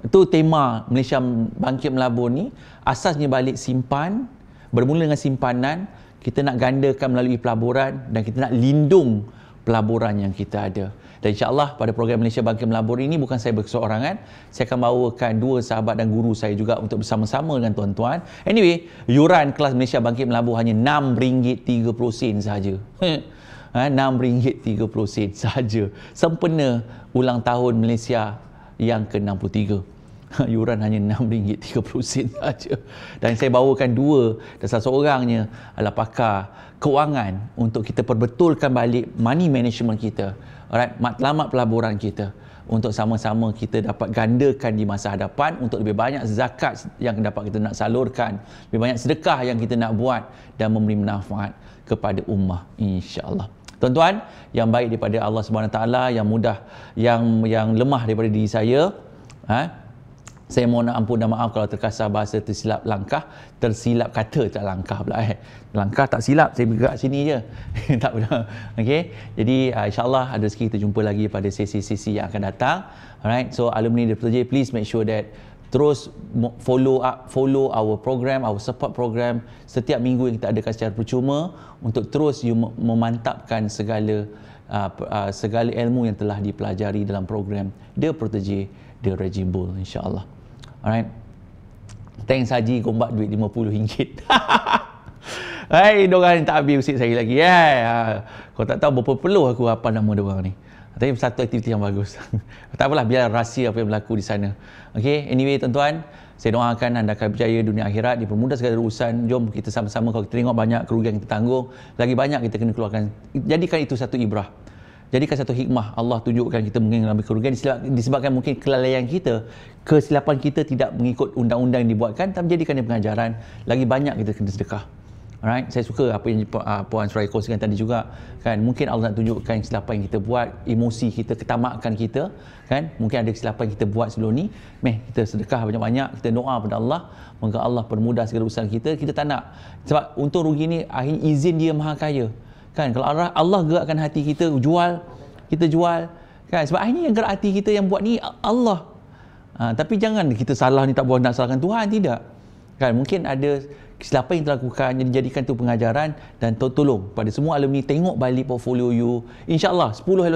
Itu tema Malaysia Bangkit Melabur ni, asasnya balik simpan, bermula dengan simpanan. Kita nak gandakan melalui pelaburan, dan kita nak lindung pelaburan yang kita ada. Dan insyaAllah pada program Malaysia Bangkit Melabur ini bukan saya berseorangan, saya akan bawakan dua sahabat dan guru saya juga untuk bersama-sama dengan tuan-tuan. Anyway, yuran kelas Malaysia Bangkit Melabur hanya RM6.30 sahaja. RM6.30 sahaja. Sempena ulang tahun Malaysia yang ke-63. Yuran hanya RM6.30 saja. Dan saya bawakan dua, dan salah seorangnya adalah pakar kewangan untuk kita perbetulkan balik money management kita. Alright, matlamat pelaburan kita, untuk sama-sama kita dapat gandakan di masa hadapan, untuk lebih banyak zakat yang dapat kita nak salurkan, lebih banyak sedekah yang kita nak buat, dan memberi manfaat kepada ummah, insya-Allah. Tuan-tuan, yang baik daripada Allah Subhanahu Wa Taala, yang mudah, yang lemah daripada diri saya, saya mohon ampun dan maaf kalau terkasar bahasa tersilap langkah, tersilap kata, tak langkah pula langkah tak silap, saya bergerak sini je. Tak benar. Okey. Jadi insya-Allah ada rezeki kita jumpa lagi pada sesi-sesi yang akan datang. Alright. So alumni The Protege, please make sure that terus follow our program, our support program setiap minggu yang kita adakan secara percuma, untuk terus memantapkan segala ilmu yang telah dipelajari dalam program The Protege, The Raging Bull, insya-Allah. Alright. Thanks Haji gombak duit RM50. Hai, diorang tak habis usik saya lagi. Kau tak tahu berapa peluh aku apa nama diorang ni. Tapi satu aktiviti yang bagus. Tak apalah, biar rahsia apa yang berlaku di sana. Okay, anyway tuan-tuan, saya doakan anda akan berjaya dunia akhirat, dipermudah segala urusan. Jom kita sama-sama, kalau kita tengok banyak kerugian kita tanggung, lagi banyak kita kena keluarkan. Jadikan itu satu ibrah. Jadikan satu hikmah. Allah tunjukkan kita mungkin mengalami kerugian disebabkan mungkin kelalaian kita, kesilapan kita tidak mengikut undang-undang yang dibuatkan, tapi jadikan dia pengajaran. Lagi banyak kita kena sedekah. Alright, saya suka apa yang Puan Suraya kongsikan tadi juga kan. Mungkin Allah nak tunjukkan kesilapan yang kita buat, emosi kita, ketamakan kita kan. Mungkin ada kesilapan yang kita buat sebelum ni. Kita sedekah banyak-banyak, kita doa pada Allah, moga Allah permudah segala urusan kita. Kita tak nak, sebab untung rugi ni akhirnya izin Dia Maha Kaya kan. Kalau Allah gerakkan hati kita jual, kita jual kan. Sebab akhirnya yang gerak hati kita, yang buat ni Allah. Tapi jangan kita salah ni, tak boleh nak salahkan Tuhan, tidak kan. Mungkin ada kesilapan yang telah lakukan, jadi jadikan itu pengajaran dan tolong pada semua alumni tengok balik portfolio you. InsyaAllah 10/10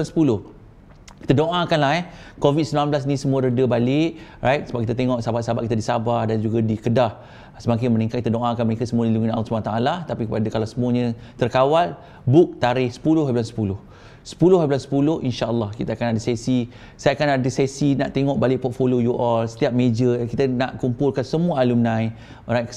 kita doakanlah COVID-19 ni semua reda balik, right? Sebab kita tengok sahabat-sahabat kita di Sabah dan juga di Kedah semakin meningkat. Kita doakan mereka semua dilindungi Allah SWT. Tapi kepada kalau semuanya terkawal, book tarikh 10/10. 10/10 insya-Allah kita akan ada sesi. Saya akan ada sesi nak tengok balik portfolio you all. Setiap meja kita nak kumpulkan semua alumni, alright,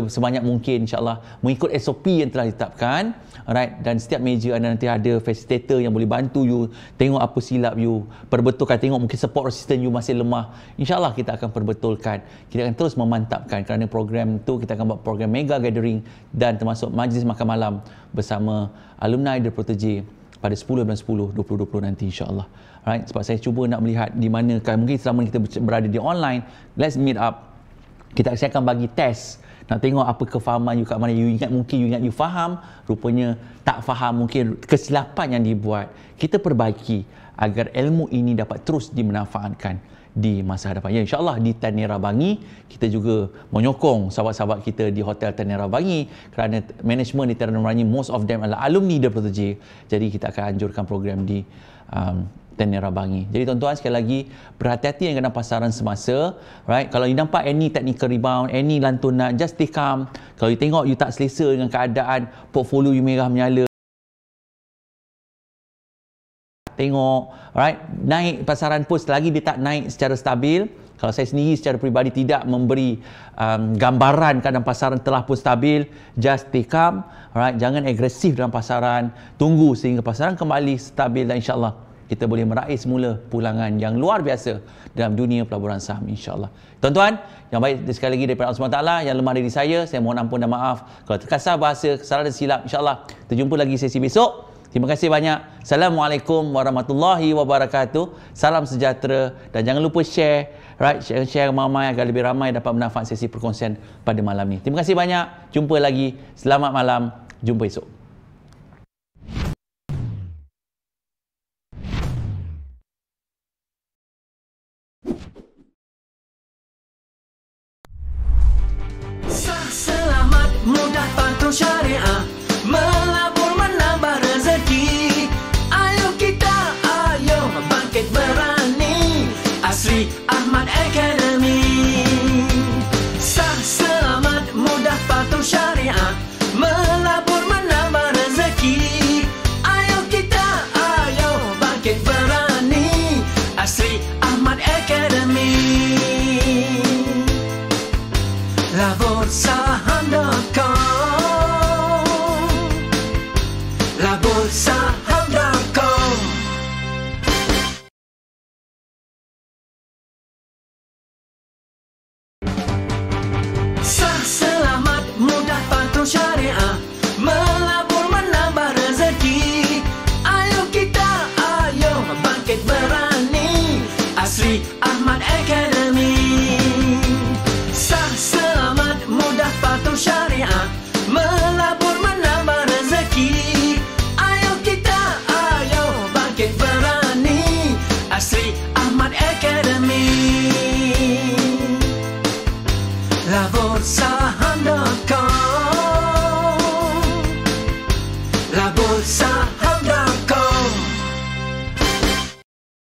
sebanyak mungkin insya-Allah mengikut SOP yang telah ditetapkan, alright. Dan setiap meja anda nanti ada facilitator yang boleh bantu you, tengok apa silap you, perbetulkan, tengok mungkin support system you masih lemah. Insya-Allah kita akan perbetulkan. Kita akan terus memantapkan, kerana program tu kita akan buat program mega gathering dan termasuk majlis makan malam bersama alumni dan protege pada 10/10/2020 nanti insya-Allah. Alright, sebab saya cuba nak melihat di manakah mungkin selama kita berada di online, let's meet up. Saya akan bagi test nak tengok apa kefahaman you kat mana. You ingat, mungkin you ingat you faham, rupanya tak faham, mungkin kesilapan yang dibuat. Kita perbaiki agar ilmu ini dapat terus dimanfaatkan di masa hadapan. Ya, insya-Allah di Tan Nera Bangi kita juga menyokong sahabat-sahabat kita di Hotel Tan Nera Bangi, kerana management di Tan Nera Bangi most of them adalah alumni dan protege. Jadi kita akan anjurkan program di Tan Nera Bangi. Jadi tuan-tuan, sekali lagi berhati-hati dengan pasaran semasa, right? Kalau you nampak any technical rebound, any lantunan, just stay calm. Kalau you tengok you tak selesa dengan keadaan portfolio you merah menyala, tengok, alright, naik pasaran pun selagi dia tak naik secara stabil. Kalau saya sendiri secara peribadi tidak memberi gambaran keadaan pasaran telah pun stabil, just stay calm, alright, jangan agresif dalam pasaran, tunggu sehingga pasaran kembali stabil dan insya-Allah kita boleh meraih semula pulangan yang luar biasa dalam dunia pelaburan saham insya-Allah. Tuan-tuan, yang baik sekali lagi daripada Allah SWT, yang lemah dari saya mohon ampun dan maaf kalau terkasar bahasa, kesalahan dan silap. Insya-Allah kita jumpa lagi sesi besok. Terima kasih banyak. Assalamualaikum warahmatullahi wabarakatuh. Salam sejahtera dan jangan lupa share, right? Share ramai agar lebih ramai dapat manfaat sesi perkongsian pada malam ni. Terima kasih banyak. Jumpa lagi. Selamat malam. Jumpa esok. Selamat, mudah, patuh syariah, melabur menambah rezeki. Ayo kita, ayo bangkit berani. Asri Ahmad Academy. Selamat, mudah, patuh syariah, melabur menambah rezeki. Ayo kita, ayo bangkit berani. Asri Ahmad Academy. Labursaham.com. Labursaham.com. Selamat, mudah, patuh syariah,